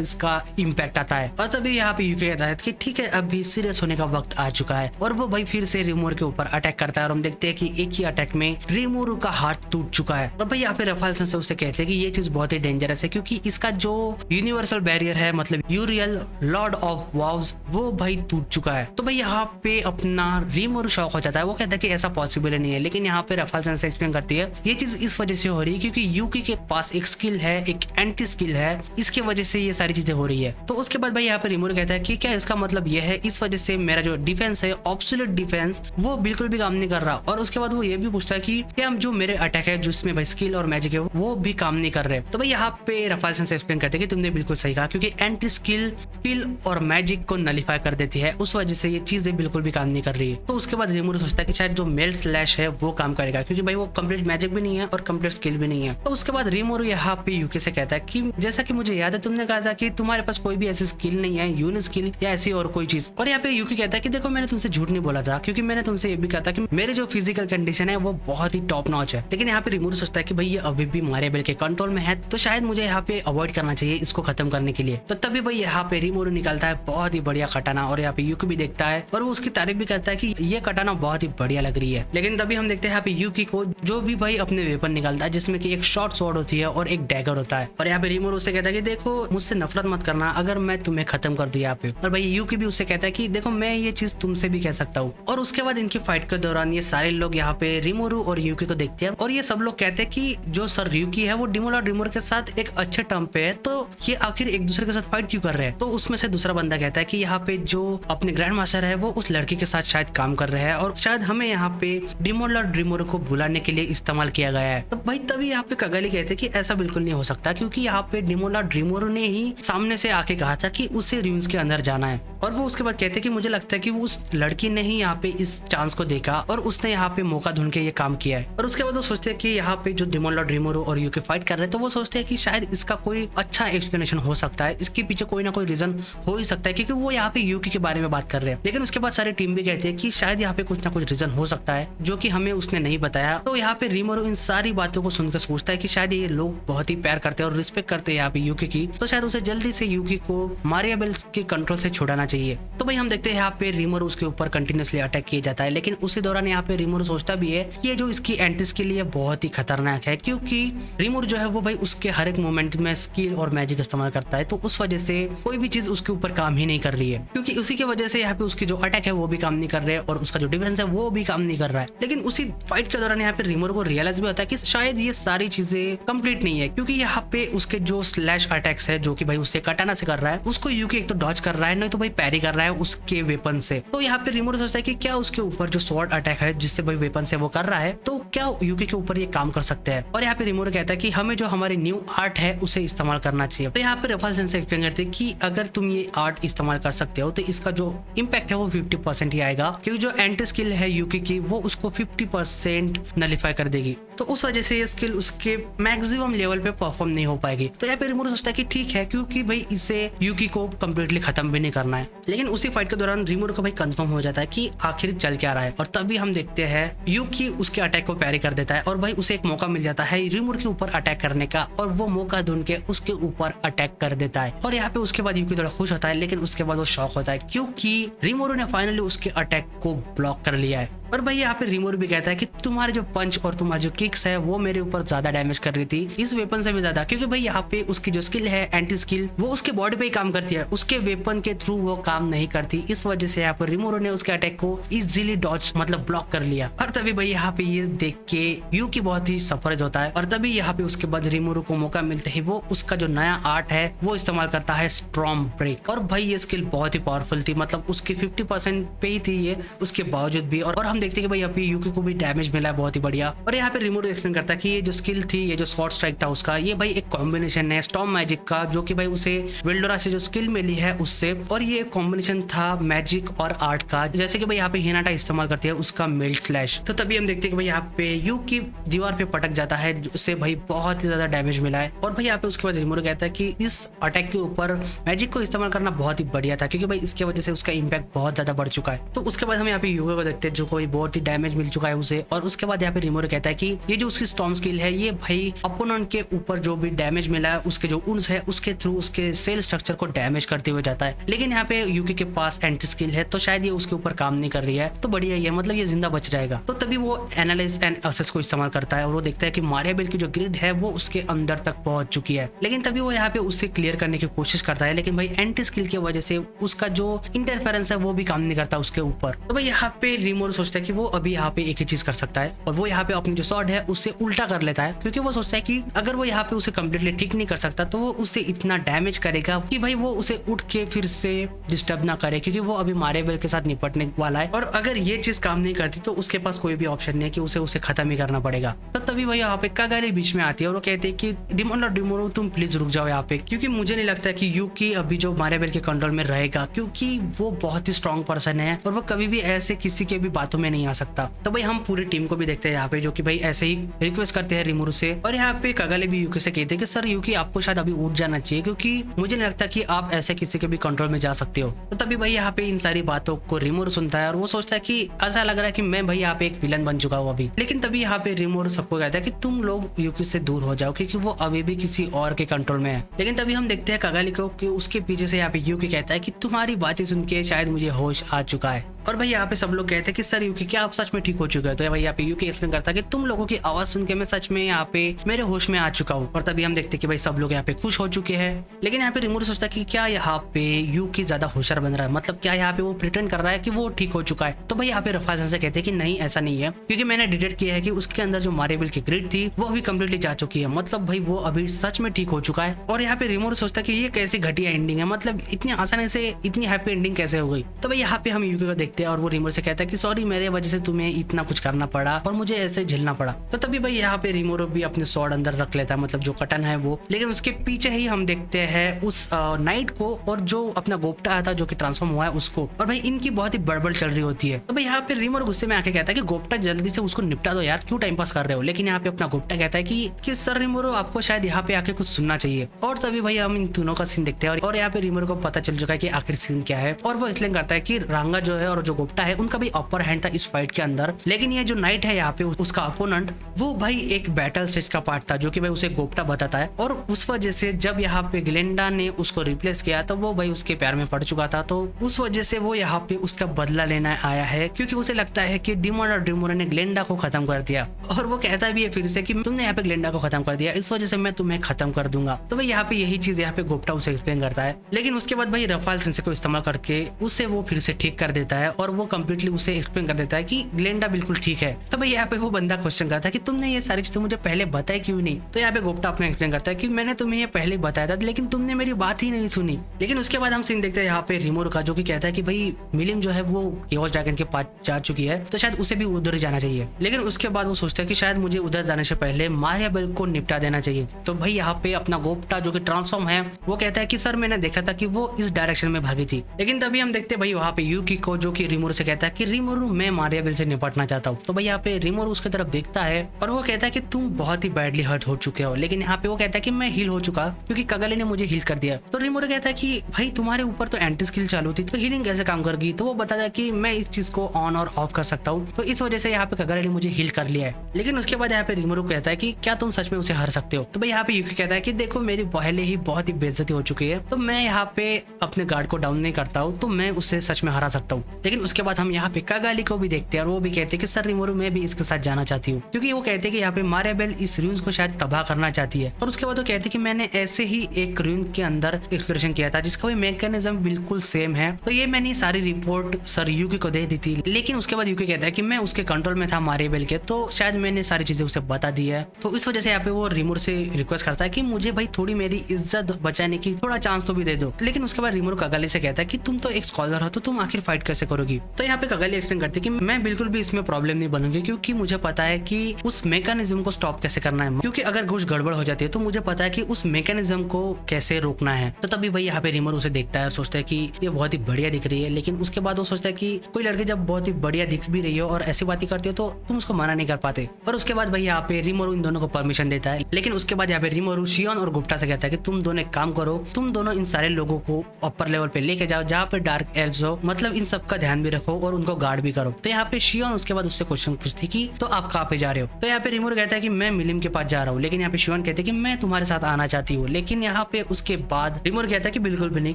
इसका इम्पैक्ट आता है। और तभी यहाँ पे यूकी कहता है कि ठीक है अभी सीरियस होने का वक्त आ चुका है और वो भाई फिर से रिमोर के ऊपर अटैक करता है और हम देखते हैं कि एक ही अटैक में रिमोरू का हाथ टूट चुका है। और भाई यहाँ पे रफालसन से उसे कहते हैं कि ये चीज बहुत ही डेंजरस है क्योंकि इसका जो यूनिवर्सल बैरियर है मतलब यूरियल लॉर्ड ऑफ वाव्स वो भाई टूट चुका है। तो भाई यहाँ पे अपना रिमोरू शॉक हो जाता है, वो कहता है कि ऐसा पॉसिबल नहीं है। लेकिन यहाँ पे रफालसन से एक्सप्लेन करती है ये चीज इस वजह से हो रही है क्योंकि यूकी के पास एक स्किल है, एक एंटी स्किल है, इसके वजह से ये सारी चीजें हो रही है। तो उसके बाद भाई यहाँ पे रिमोरू कहता है कि क्या इसका मतलब ये है इस वजह से मेरा जो डिफेंस है ऑब्सोल्यूट डिफेंस वो बिल्कुल भी काम नहीं कर रहा। और उसके बाद वो ये भी पूछता है कि क्या जो मेरे अटैक है जिसमें भाई स्किल और मैजिक है वो भी काम नहीं कर रहे। तो भाई यहाँ पे रफालसन से एक्सप्लेन करते हैं कि तुमने बिल्कुल सही कहा क्योंकि एंटी स्किल और मैजिक को नलिफाई कर देती है, उस वजह से ये चीजें बिल्कुल भी काम नहीं कर रही है। तो उसके बाद रिमोरू सोचता है कि शायद जो मेल स्लैश है वो काम करेगा क्योंकि भाई वो कंप्लीट मैजिक भी नहीं है और कंप्लीट स्किल भी नहीं है। तो उसके बाद रिमोरू यहाँ पे यूकी से कहता है कि जैसा कि मुझे याद है तुमने कहा था कि तुम्हारे पास कोई भी ऐसी स्किल नहीं है, यूनिक स्किल या ऐसी और कोई चीज। और यहाँ पे यूकी कहता है कि देखो मैंने तुमसे झूठ नहीं बोला था क्योंकि मैंने तुमसे ये भी कहा था कि मेरे जो फिजिकल कंडीशन है वो बहुत ही टॉप नॉच है। लेकिन यहाँ पे रिमोरू सोचता है कि भाई ये अभी भी मारेबल के कंट्रोल में है तो शायद मुझे यहाँ पे अवॉइड करना चाहिए इसको खत्म करने के लिए। तो तभी भाई यहाँ पे रिमोरू निकलता है बहुत ही बढ़िया कटाना और यहाँ पे यूकी भी देखता है और वो उसकी तारीफ भी करता है कि ये कटाना बहुत ही बढ़िया लग रही है। लेकिन तभी हम देखते हैं यहाँ पे यूकी को जो भी भाई अपने वेपन निकालता है जिसमें कि एक शॉर्ट स्वॉर्ड होती है और एक डैगर होता है। और यहाँ पे रिमोरू उससे कहता है कि देखो मुझसे नफरत मत करना अगर मैं तुम्हें खत्म कर दिया यहाँ पे। और भाई यूकी भी उससे कहता है कि देखो मैं ये चीज तुमसे भी कह सकता हूँ। और उसके बाद इनकी फाइट के दौरान ये सारे लोग यहाँ पे रिमोरू और यूकी को देखते हैं और ये सब लोग कहते हैं कि जो सर यूकी है वो डिमोल और रिमोरू के साथ एक अच्छे टर्म पे है तो ये आखिर एक दूसरे के साथ फाइट क्यों कर रहे हैं। तो उसमें से दूसरा बंदा कहता है कि यहाँ पे जो अपने ग्रैंड मास्टर है वो उस लड़की के साथ शायद काम कर रहे हैं और शायद हमें यहाँ पे डिमोल और रिमोरू को बुलाने के लिए इस्तेमाल किया गया है। तो भाई तभी यहाँ पे कगाली कहते हैं कि ऐसा बिल्कुल नहीं हो सकता क्योंकि यहाँ पे डिमोल और रिमोरू ने ही सामने से आके कहा था कि उसे रून्स के अंदर जाना है। और वो उसके बाद कहते हैं कि मुझे लगता है कि वो उस लड़की ने ही यहाँ पे इस चांस को देखा और उसने यहाँ पे मौका ढूंढ के ये काम किया है। और उसके बाद वो सोचते हैं कि यहाँ पे जो डिमोल और रिमोरू और यूकी फाइट कर रहे हैं तो वो सोचते हैं कि शायद इसका कोई अच्छा एक्सप्लेनेशन हो सकता है, इसके पीछे कोई ना कोई रीजन हो ही सकता है क्योंकि वो यहाँ पे यूकी के बारे में बात कर रहे हैं। लेकिन उसके बाद सारी टीम भी कहती है कि शायद यहाँ पे कुछ ना कुछ रीजन हो सकता है जो कि हमें उसने नहीं बताया। तो यहाँ पे रिमोरू इन सारी बातों को सुनकर सोचता है कि शायद ये लोग बहुत ही प्यार करते हैं और रिस्पेक्ट करते हैं यहाँ पे यूकी की, तो शायद उसे जल्दी से यूकी को मारियाबेल के कंट्रोल से छुड़ाना चाहिए। तो भाई हम देखते हैं यहाँ पे रिमोरू उसके ऊपर कंटिन्यूसली अटैक किया जाता है। लेकिन उसी दौरान यहाँ पे रिमोरू सोचता भी है कि ये जो इसकी एंटिस के लिए बहुत ही खतरनाक है क्योंकि रिमोरू जो है वो भाई उसके हर एक मोमेंट में स्किल और मैजिक इस्तेमाल करता है तो उस वजह से कोई भी चीज उसके ऊपर काम ही नहीं कर रही है क्योंकि उसी की वजह से यहाँ पे उसकी जो अटैक है वो भी काम नहीं कर रहे और उसका जो डिफेंस है वो भी काम नहीं कर रहा है। लेकिन उसी फाइट के दौरान यहाँ पे रिमोरू को रियलाइज भी होता है कि शायद ये सारी चीजें कंप्लीट नहीं है क्योंकि यहाँ पे उसके जो स्लैश अटैक्स है जो कि भाई उससे कटाना से कर रहा है उसको यूकी एक तो डॉज कर रहा है नहीं तो भाई पैरी कर रहा है उसके वेपन से। तो यहाँ पे रिमोरू सोचता है कि क्या उसके ऊपर जो स्वॉर्ड अटैक है जिससे भाई वेपन से वो कर रहा है तो क्या यूकी के ऊपर ये काम कर सकते हैं। और यहाँ पे रिमोरू कहता है कि हमें जो हमारी न्यू आर्ट है उसे इस्तेमाल करना चाहिए। तो यहाँ पे रफालसन से एक्सप्लेन करते हैं कि अगर तुम ये आर्ट इस्तेमाल कर सकते हो तो इसका जो इम्पैक्ट है वो 50% ही आएगा क्योंकि जो एंटी स्किल है यूकी की वो उसको 50% नलिफाई कर देगी तो उस वजह से ये स्किल उसके मैक्सिमम लेवल पे परफॉर्म नहीं हो पाएगी। तो यहाँ पे रिमोरू सोचता है कि ठीक है क्योंकि भाई इसे यूकी को कंप्लीटली खत्म भी नहीं करना है। लेकिन उसी फाइट के दौरान रिमोरू को भाई कंफर्म हो जाता है कि आखिर चल क्या रहा है और तभी हम देखते हैं यूकी उसके अटैक को पैरी कर देता है और भाई उसे एक मौका मिल जाता है रिमोरू के ऊपर अटैक करने का और वो मौका ढूंढ के उसके ऊपर अटैक कर देता है। और यहाँ पे उसके बाद यूकी थोड़ा खुश होता है लेकिन उसके बाद वो शॉक होता है क्योंकि रिमोरू ने फाइनली उसके अटैक को ब्लॉक कर लिया है। और भाई यहाँ पे रिमोरू भी कहता है कि तुम्हारे जो पंच और तुम्हारी जो किक्स है वो मेरे ऊपर ज्यादा डैमेज कर रही थी इस वेपन से भी ज्यादा क्योंकि भाई यहाँ पे उसकी जो स्किल है एंटी स्किल वो उसके बॉडी पे ही काम करती है, उसके वेपन के थ्रू वो काम नहीं करती। इस वजह से यहाँ पर रिमोरू ने उसके अटैक को इजीली डॉज मतलब ब्लॉक कर लिया। और तभी भाई यहाँ पे ये देख के यूकी बहुत ही सरप्राइज होता है और तभी यहाँ पे उसके बाद रिमोरू को मौका मिलते ही वो उसका जो नया आर्ट है वो इस्तेमाल करता है स्ट्रॉम ब्रेक। और भाई ये स्किल बहुत ही पावरफुल थी मतलब उसकी 50% पे ही थी ये उसके बावजूद भी। और हम देखते हैं कि भाई यहाँ पे यूकी को भी डैमेज मिला है बहुत ही बढ़िया। और यहाँ पे रिमोरू एक्सप्लेन करता है कि ये जो स्किल थी, ये जो शॉर्ट स्ट्राइक था उसका, ये भाई एक कॉम्बिनेशन है स्टॉर्म मैजिक का, जो कि भाई उसे वेल्डोरा से जो स्किल मिली है उससे, और ये कॉम्बिनेशन था मैजिक और आर्ट का, जैसे कि भाई यहाँ पे हिनाटा इस्तेमाल करती है उसका मेल्ट स्लैश। तो तभी हम देखते हैं कि भाई यहाँ पे यूकी दीवार पे पटक जाता है, उससे भाई बहुत ही ज्यादा डैमेज मिला है। और भाई यहाँ पे उसके बाद रिमोरू कहता है कि इस अटैक के ऊपर मैजिक को इस्तेमाल करना बहुत ही बढ़िया था, क्योंकि भाई इसके वजह से उसका इम्पैक्ट बहुत ज्यादा बढ़ चुका है। तो उसके बाद हम यहाँ पे यूकी को देखते हैं, जो कोई बहुत ही डैमेज मिल चुका है उसे। और उसके बाद यहाँ पे रिमोरू कहता है कि ये जो उसकी स्टॉर्म स्किल है, ये भाई अपोनेंट के ऊपर जो भी डैमेज मिला है उसके जो उन्स है उसके थ्रू उसके सेल स्ट्रक्चर को डैमेज करते हुए जाता है। लेकिन यहाँ पे यूकी के पास एंटी स्किल है, तो शायद ये उसके ऊपर काम नहीं कर रही है, तो बढ़िया ही है, मतलब ये जिंदा बच जाएगा। तो तभी वो एनालाइज एंड असेस को इस्तेमाल करता है और वो देखता है कि मारियाबेल की जो ग्रिड है वो उसके अंदर तक पहुंच चुकी है। लेकिन तभी वो यहाँ पे उससे क्लियर करने की कोशिश करता है, लेकिन भाई एंटी स्किल की वजह से उसका जो इंटरफेरेंस है वो भी काम नहीं करता उसके ऊपर। तो भाई यहाँ पे रिमोरू सोचता है कि वो अभी यहाँ पे एक ही चीज कर सकता है, और वो यहाँ पे अपनी जो स्वॉर्ड है उससे उल्टा कर लेता है, क्योंकि वो सोचता है कि अगर वो यहाँ पे उसे कम्प्लीटली ठीक नहीं कर सकता तो वो उससे इतना डैमेज करेगा कि भाई वो उसे उठ के फिर से डिस्टर्ब ना करे, क्योंकि वो अभी मारियाबेल के साथ निपटने वाला है। और अगर ये चीज काम नहीं करती तो उसके पास कोई भी ऑप्शन नहीं है कि उसे खत्म ही करना पड़ेगा। तो तभी भाई यहाँ पे कागाली बीच में आती है और वो कहते हैं कि डिमोन और डिमोरू तुम प्लीज रुक जाओ यहाँ पे, क्योंकि मुझे नहीं लगता कि यूकी अभी जो मारियाबेल के कंट्रोल में रहेगा, क्योंकि वो बहुत ही स्ट्रॉन्ग पर्सन है और वो कभी भी ऐसे किसी के भी बातों में नहीं आ सकता। तो भाई हम पूरी टीम को भी देखते हैं यहाँ पे, जो कि भाई ऐसे ही रिक्वेस्ट करते हैं रिमोरू से। और यहाँ पे कागाले भी यूकी से कहते हैं कि सर यूकी आपको शायद अभी उठ जाना चाहिए, क्योंकि मुझे नहीं लगता कि आप ऐसे किसी के भी कंट्रोल में जा सकते हो। तो तभी भाई यहाँ पे इन सारी बातों को रिमोरू सुनता है और वो सोचता है कि ऐसा लग रहा है कि मैं भाई यहाँ पे एक विलन बन चुका हूँ अभी। लेकिन तभी यहाँ पे रिमोरू सबको कहता है कि तुम लोग यूकी से दूर हो जाओ, क्योंकि वो अभी भी किसी और के कंट्रोल में है। लेकिन तभी हम देखते हैं कागाली को कि उसके पीछे से यहाँ पे यूकी कहता है कि तुम्हारी बातें सुन के शायद मुझे होश आ चुका है। और भाई यहाँ पे सब लोग कहते हैं कि सर यूकी क्या आप सच में ठीक हो चुके हो? तो भाई यहाँ पे यूकी एक्सप्लेन करता है कि तुम लोगों की आवाज सुन के मैं सच में यहाँ पे मेरे होश में आ चुका हूँ। और तभी हम देखते हैं कि भाई सब लोग यहाँ पे खुश हो चुके हैं। लेकिन यहाँ पे रिमोरू सोचता है कि क्या यहाँ पे यूकी ज्यादा होशियार बन रहा है, मतलब क्या यहाँ पे वो प्रिटेंड कर रहा है कि वो ठीक हो चुका है। तो भाई यहाँ पे रफाजन से कहते हैं कि नहीं ऐसा नहीं है, क्योंकि मैंने डिटेक्ट किया है कि उसके अंदर जो मारियाबेल की ग्रिड थी वो अभी कम्प्लीटली जा चुकी है, मतलब भाई वो अभी सच में ठीक हो चुका है। और यहाँ पे रिमोरू सोचता है कि ये कैसी घटिया एंडिंग है, मतलब इतनी आसानी से इतनी हैप्पी एंडिंग कैसे हो गई। तो भाई यहाँ पे हम यूकी को देखते हैं और वो रिमोरू से कहता है कि सॉरी मेरे वजह से तुम्हें इतना कुछ करना पड़ा और मुझे ऐसे झेलना पड़ा। तो तभी भाई यहाँ पे रिमोरू भी अपने स्वॉर्ड अंदर रख लेता है, मतलब जो कटन है वो। लेकिन उसके पीछे ही हम देखते हैं उस नाइट को और जो अपना गोप्टा आया था जो कि ट्रांसफॉर्म हुआ है उसको, और भाई इनकी बहुत ही बड़बड़ चल रही होती है। तो भाई यहाँ पे रिमोरू गुस्से में आके कहता है कि गोप्टा जल्दी से उसको निपटा दो यार, क्यों टाइम पास कर रहे हो। लेकिन यहाँ पे अपना गोप्टा कहता है कि सर रिमोरू आपको शायद यहाँ पे आके कुछ सुनना चाहिए। और तभी भाई हम इन दोनों का सीन देखते हैं और यहाँ पे रिमोरू को पता चल चुका है कि आखिर सीन क्या है। और वो एक्सप्लेन करता है कि रांगा जो है और जो गोप्टा है उनका भी अपर हैंड था इस फाइट के अंदर। लेकिन ये जो नाइट है यहाँ पे उसका अपोनेंट वो भाई एक बैटल स्टेज का पार्ट था, जो कि भाई उसे गोप्टा बताता है। और उस वजह से जब यहाँ पे ग्लेंडा ने उसको रिप्लेस किया तो वो भाई उसके पैर में पड़ चुका था, तो उस वजह से वो यहाँ पे उसका बदला लेना आया है, क्योंकि उसे लगता है कि डिमोन और डिमोरा ने ग्लेंडा को खत्म कर दिया। और वो कहता भी है फिर से कि तुमने यहाँ पे ग्लेंडा को खत्म कर दिया, इस वजह से मैं तुम्हें खत्म कर दूंगा। तो भाई यहाँ पे यही चीज यहाँ पे गोप्टा उसे एक्सप्लेन करता है। लेकिन उसके बाद भाई रफाल सेंसे को इस्तेमाल करके उसे वो फिर से ठीक कर देता है और वो कम्प्लीटली उसे एक्सप्लेन कर देता है कि ग्लेंडा बिल्कुल ठीक है। तो भाई यहाँ पे वो बंदा क्वेश्चन करता है कि तुमने ये सारी चीजें मुझे पहले बताई क्यों नहीं। तो यहाँ पे गोप्टा अपने एक्सप्लेन करता है कि मैंने तुम्हें ये पहले बताया था लेकिन तुमने मेरी बात ही नहीं सुनी। लेकिन उसके बाद हम सीन देखते हैं यहाँ पे रिमोरू का, जो कि कहता है कि भाई मिलिम जो है वो केओस ड्रैगन के पास जा चुकी है, तो शायद उसे भी उधर जाना चाहिए। लेकिन उसके बाद वो सोचता है कि शायद मुझे उधर जाने से पहले मारियाबेल को निपटा देना चाहिए। तो भाई यहाँ पे अपना गोप्टा जो कि ट्रांसफॉर्म है वो कहता है कि सर मैंने देखा था कि वो इस डायरेक्शन में भागी थी। लेकिन तभी हम देखते हैं भाई वहाँ पे यूकी को, जो कि रिमोरू से कहता है कि रिमोरू मैं मारियाबेल से निपटना चाहता हूँ। तो भाई यहाँ पे रिमोरू उसकी तरफ देखता है और वो कहता है कि तुम बहुत ही बैडली हर्ट हो चुके हो। लेकिन यहाँ पे वो कहता है कि मैं हील हो चुका क्योंकि कागाले ने मुझे हील कर दिया। तो रिमोरू कहता है कि भाई तुम्हारे ऊपर तो एंटी स्किल चालू थी, तो हीलिंग कैसे काम कर गई। तो वो बताता है कि मैं इस चीज को ऑन और ऑफ कर सकता हूँ, तो इस वजह से यहाँ पे कागाले ने मुझे हील कर लिया है। लेकिन उसके बाद यहाँ पे रिमोरू कहता है कि क्या तुम सच में उसे हरा सकते हो। तो भाई यहाँ पे यूकी कहता है कि देखो मेरी पहले ही बहुत ही बेइज्जती हो चुकी है, तो मैं यहाँ पे अपने गार्ड को डाउन नहीं करता हूँ, तो मैं उसे सच में हरा सकता हूँ। लेकिन उसके बाद हम यहाँ पे कागाली को भी देखते हैं और वो भी कहते हैं कि सर रिमोरू मैं भी इसके साथ जाना चाहती हूँ, क्योंकि वो कहते हैं कि यहाँ पे मारियाबेल इस रून्स को शायद तबाह करना चाहती है। और उसके बाद वो कहते हैं कि मैंने ऐसे ही एक रून के अंदर एक्सप्लोरेशन किया था जिसका भी मैकेनिज्म बिल्कुल सेम है, तो ये मैंने सारी रिपोर्ट सर यूकी को दे दी थी। लेकिन उसके बाद यूकी कहता है कि मैं उसके कंट्रोल में था मारियाबेल के, तो शायद मैंने सारी चीजें उसे बता दी है। तो इस वजह से यहाँ पे वो रिमोरू से रिक्वेस्ट करता है कि मुझे भाई थोड़ी मेरी इज्जत बचाने की थोड़ा चांस तो भी दे दो। लेकिन उसके बाद रिमोरू कागाली से कहता है कि तुम तो एक स्कॉलर हो, तो तुम आखिर फाइट कैसे करोगे। करोगी। तो यहाँ पे कगाली एक्सप्लेन करती है कि मैं बिल्कुल भी इसमें प्रॉब्लम नहीं बनूंगी, क्योंकि मुझे पता है कि उस मैकेनिज्म को स्टॉप कैसे करना है, क्योंकि अगर कुछ गड़बड़ हो जाती है तो मुझे पता है कि उस मैकेनिज्म को कैसे रोकना है। तो तभी भाई यहाँ पे रिमोर उसे देखता है और सोचता है कि ये बहुत ही बढ़िया दिख रही है, लेकिन उसके बाद वो सोचता है कि कोई लड़की जब बहुत ही बढ़िया दिख भी रही हो और ऐसी बातें करती हो तो तुम उसको मना नहीं कर पाते। और उसके बाद भाई यहाँ पे रिमोरू इन दोनों को परमिशन देता है, लेकिन उसके बाद यहाँ पे रिमोरू शियोन और गुप्ता से कहता है कि तुम दोनों एक काम करो, तुम दोनों इन सारे लोगों को अपर लेवल पे लेके जाओ जहाँ पे डार्क एल्व्स हो, मतलब इन सब का ध्यान भी रखो और उनको गार्ड भी करो। तो यहाँ पे शियोन उसके बाद उससे क्वेश्चन पूछती कि तो आप कहाँ पे जा रहे हो। तो यहाँ पे रिमोरू कहता है कि मैं मिलिम के पास जा रहा हूँ, लेकिन यहाँ पे शियोन कहते हैं कि मैं तुम्हारे साथ आना चाहती हूँ। लेकिन यहाँ पे उसके बाद रिमोरू कहता है कि बिल्कुल भी नहीं,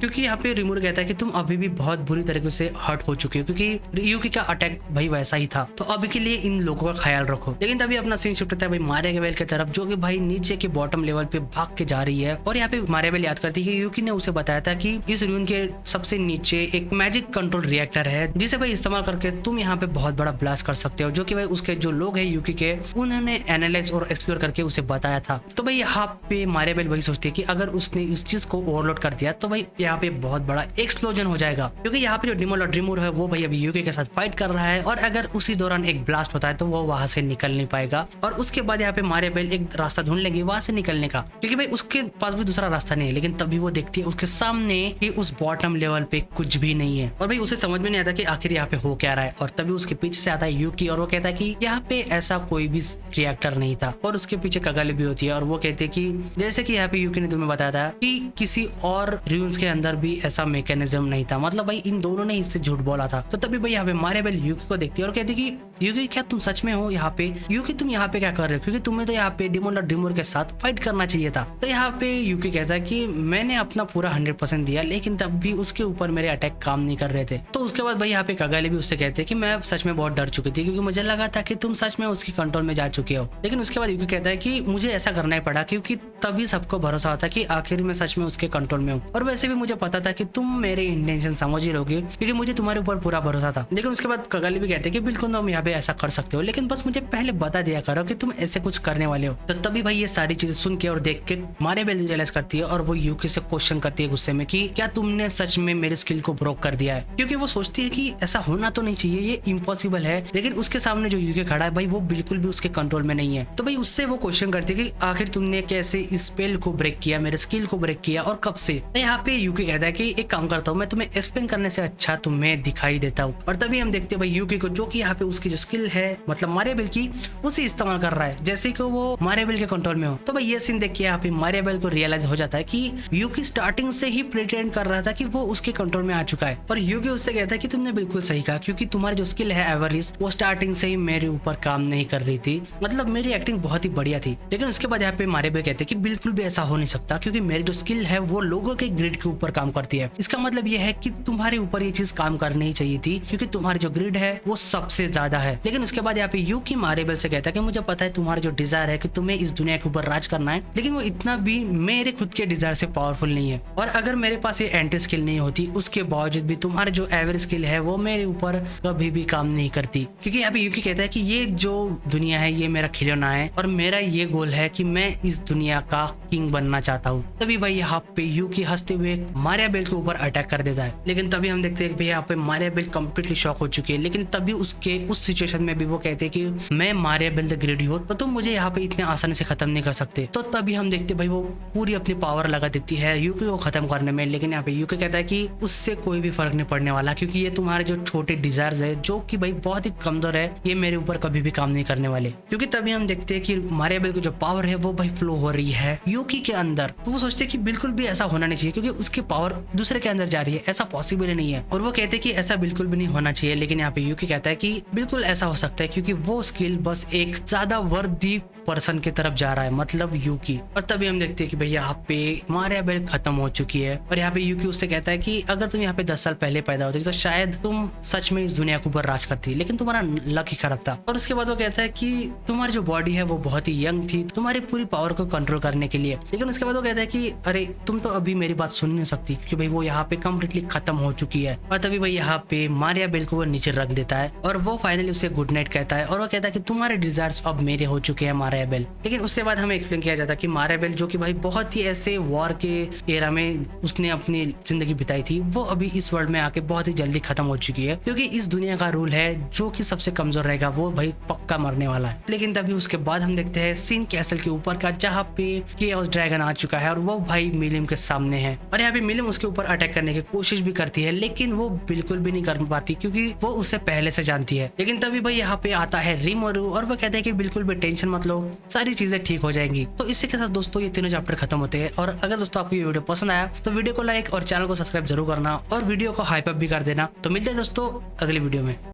क्योंकि यहाँ पे रिमोरू कहता है कि तुम अभी भी बहुत बुरी तरीके से हर्ट हो चुके हो, क्योंकि यूकी का अटैक भाई वैसा ही था, तो अभी के लिए इन लोगों का ख्याल रखो। लेकिन तभी अपना सीन शिफ्ट होता है भाई मारियाबेल की तरफ, जो कि भाई नीचे के बॉटम लेवल पे भाग के जा रही है। और यहाँ पे मारियाबेल याद करती है कि यूकी ने उसे बताया था कि इस रूइन के सबसे नीचे एक मैजिक कंट्रोल रिएक्टर है, जिसे भाई इस्तेमाल करके तुम यहाँ पे बहुत बड़ा ब्लास्ट कर सकते हो, जो कि भाई उसके जो लोग हैं यूकी के, उन्होंने एनालाइज और एक्सप्लोर करके उसे बताया था। तो भाई यहाँ पे मारियाबेल वही सोचती है कि अगर उसने इस चीज को ओवरलोड कर दिया तो भाई यहाँ पे बहुत बड़ा एक्सप्लोजन हो जाएगा, क्योंकि यहाँ पे जो डिमोल और ड्रीमूर है वो भाई अभी यूकी के साथ फाइट कर रहा है, और अगर उसी दौरान एक ब्लास्ट होता है तो वो वहां से निकल नहीं पाएगा। और उसके बाद यहाँ पे मारियाबेल एक रास्ता ढूंढ लेंगी वहां से निकलने का, क्योंकि भाई उसके पास भी दूसरा रास्ता नहीं है। लेकिन तभी वो देखती है उसके सामने कि उस बॉटम लेवल पे कुछ भी नहीं है, और भाई उसे समझ में नहीं आता कि आखिर यहाँ पे हो क्या रहा है। और तभी उसके पीछे से आता है यूकी और वो कहता है कि यहाँ पे ऐसा कोई भी रिएक्टर नहीं था। और उसके पीछे कगाली भी होती है और वो कहते हैं कि जैसे कि यहाँ पे यूकी ने तुम्हें बताया था कि किसी और रून्स के अंदर भी ऐसा मैकेनिज्म नहीं था, मतलब भाई इन दोनों ने इससे झूठ बोला था। तो तभी भाई यहाँ पे मारियाबेल यूकी को देखती है और कहती है कि यूकी क्या तुम सच में हो यहाँ पे? यूकी तुम यहाँ पे क्या कर रहे हो? क्योंकि तुम्हें तो यहाँ पे डिमोन और ड्रीमूर के साथ फाइट करना चाहिए था। तो यहाँ पे यूकी कहता है कि मैंने अपना पूरा 100% दिया, लेकिन तब भी उसके ऊपर मेरे अटैक काम नहीं कर रहे थे। तो उसके बाद भाई यहाँ पे कगाली भी उससे कहते हैं कि मैं सच में बहुत डर चुकी थी, क्योंकि मुझे लगा था कि तुम सच में उसकी कंट्रोल में जा चुके हो। लेकिन उसके बाद यूकी कहता है कि मुझे ऐसा करना ही पड़ा, क्योंकि तभी सबको भरोसा होता कि आखिर में सच में उसके कंट्रोल में हूँ। और वैसे भी मुझे पता था कि तुम मेरे इंटेंशन समझ ही लोगे, क्योंकि मुझे तुम्हारे ऊपर पूरा भरोसा था। लेकिन उसके बाद कगाली भी कहते हैं कि बिल्कुल तुम यहाँ पे ऐसा कर सकते हो, लेकिन बस मुझे पहले बता दिया करो कि तुम ऐसे कुछ करने वाले हो। तो तभी भाई ये सारी चीजें सुन के और देख के मारियाबेल रियलाइज करती है और वो यूकी से क्वेश्चन करती है गुस्से में कि क्या तुमने सच में मेरे स्किल को ब्रोक कर दिया है? क्योंकि वो सोचती है कि ऐसा होना तो नहीं चाहिए, ये इम्पॉसिबल है। लेकिन उसके सामने जो यूकी खड़ा है भाई वो बिल्कुल भी उसके कंट्रोल में नहीं है। तो भाई उससे वो क्वेश्चन करती है कि आखिर तुमने कैसे इस स्पेल को ब्रेक किया, मेरे स्किल को ब्रेक किया, और कब से? यहाँ पे यूकी कहता है कि एक काम करता हूँ, मैं तुम्हें एक्सप्लेन करने से अच्छा तुम्हें दिखाई देता हूँ। और तभी हम देखते हैं भाई यूकी को, जो कि यहाँ पे उसकी जो स्किल है मतलब मारियाबेल की, उसे इस्तेमाल कर रहा है जैसे कि वो मारियाबेल के कंट्रोल में हो। तो भाई ये सीन देख के यहाँ पे मारियाबेल को रियलाइज हो जाता है कि यूकी स्टार्टिंग से ही प्रिटेंड कर रहा था कि वो उसके कंट्रोल में आ चुका है। और यूकी उससे कहता है कि तुमने बिल्कुल सही कहा, क्योंकि तुम्हारी जो स्किल है एवरिस, वो स्टार्टिंग से ही मेरे ऊपर काम नहीं कर रही थी, मतलब मेरी एक्टिंग बहुत ही बढ़िया थी। लेकिन उसके बाद यहाँ पे मारियाबेल कहते हैं कि बिल्कुल भी ऐसा हो नहीं सकता, क्योंकि मेरी जो स्किल है वो लोगों के ग्रिड के ऊपर काम करती है। इसका मतलब ये है कि तुम्हारे ऊपर ये चीज काम करनी ही चाहिए थी, क्योंकि तुम्हारी जो ग्रिड है वो सबसे ज्यादा है। लेकिन उसके बाद यहाँ पे यूकी मारियाबेल से कहता है कि मुझे पता है तुम्हारा जो डिजायर है कि तुम्हें इस दुनिया के ऊपर राज करना है, लेकिन वो इतना भी मेरे खुद के डिजायर से पावरफुल नहीं है। और अगर मेरे पास ये एंटी स्किल नहीं होती, उसके बावजूद भी तुम्हारे जो एवरेज स्किल है वो मेरे ऊपर कभी भी काम नहीं करती। क्योंकि यहाँ पे यूकी कहता है कि ये जो दुनिया है ये मेरा खिलौना है, और मेरा ये गोल है कि मैं इस दुनिया का किंग बनना चाहता हूँ। तभी भाई यहाँ पे यूकी हंसते हुए मारियाबेल के ऊपर अटैक कर देता है। लेकिन तभी हम देखते हैं कि यहाँ पे मारियाबेल कंप्लीटली शॉक हो चुकी है। लेकिन तभी उसके उस सिचुएशन में भी वो कहते हैं कि मैं मारियाबेल द ग्रेट हो, तो तुम मुझे यहाँ पे इतने आसानी से खत्म नहीं कर सकते। तो तभी हम देखते भाई वो पूरी अपनी पावर लगा देती है यूकी को खत्म करने में। लेकिन यहाँ पे यूकी कहता है कि उससे कोई भी फर्क नहीं पड़ने वाला, क्योंकि ये तुम्हारे जो छोटे डिजायर्स है जो कि भाई बहुत ही कमजोर है, ये मेरे ऊपर कभी भी काम नहीं करने वाले। क्योंकि तभी हम देखते हैं कि मारियाबेल की जो पावर है वो भाई फ्लो हो रही है यूकी के अंदर। तो वो सोचते हैं कि बिल्कुल भी ऐसा होना नहीं चाहिए, क्योंकि उसकी पावर दूसरे के अंदर जा रही है, ऐसा पॉसिबल ही नहीं है। और वो कहते हैं कि ऐसा बिल्कुल भी नहीं होना चाहिए। लेकिन यहाँ पे यूकी कहता है कि बिल्कुल ऐसा हो सकता है, क्योंकि वो स्किल बस एक ज्यादा वर्दी पर्सन की तरफ जा रहा है, मतलब यूकी। और तभी हम देखते हैं कि भाई यहाँ पे मारियाबेल खत्म हो चुकी है। और यहाँ पे यूकी उससे कहता है कि अगर तुम यहाँ पे 10 साल पहले पैदा होती तो शायद तुम सच में इस दुनिया के ऊपर राज करती, लेकिन तुम्हारा लक ही खराब था। और उसके बाद वो कहता है कि तुम्हारी जो बॉडी है वो बहुत ही यंग थी तुम्हारी पूरी पावर को कंट्रोल करने के लिए। लेकिन उसके बाद वो कहता है कि अरे तुम तो अभी मेरी बात सुन नहीं सकती, क्योंकि भाई वो यहाँ पे कम्प्लीटली खत्म हो चुकी है। और तभी भाई यहाँ पे मारियाबेल को वो नीचे रख देता है और वो फाइनली उसे गुड नाइट कहता है। और वो कहता है कि तुम्हारे डिजायर्स अब मेरे हो चुके हैं मारियाबेल, मारेबेल। लेकिन उसके बाद हमें एक्सप्लेन किया जाता है कि मारेबेल जो कि भाई बहुत ही ऐसे वॉर के एरा में उसने अपनी जिंदगी बिताई थी, वो अभी इस वर्ल्ड में आके बहुत ही जल्दी खत्म हो चुकी है, क्योंकि इस दुनिया का रूल है जो कि सबसे कमजोर रहेगा वो भाई पक्का मरने वाला है। लेकिन तभी उसके बाद हम देखते हैं सीन कैसल के ऊपर का, जहाँ पे केओस ड्रैगन आ चुका है और वो भाई मिलियम के सामने है। और यहाँ पे मिलियम उसके ऊपर अटैक करने की कोशिश भी करती है, लेकिन वो बिल्कुल भी नहीं कर पाती क्योंकि वो उसे पहले से जानती है। लेकिन तभी भाई यहाँ पे आता है रिमोरू और वो कहते हैं कि बिल्कुल भी टेंशन मत लो, सारी चीजें ठीक हो जाएंगी। तो इसी के साथ दोस्तों ये तीनों चैप्टर खत्म होते हैं। और अगर दोस्तों आपको ये वीडियो पसंद आया तो वीडियो को लाइक और चैनल को सब्सक्राइब जरूर करना और वीडियो को हाइप अप भी कर देना। तो मिलते हैं दोस्तों अगली वीडियो में।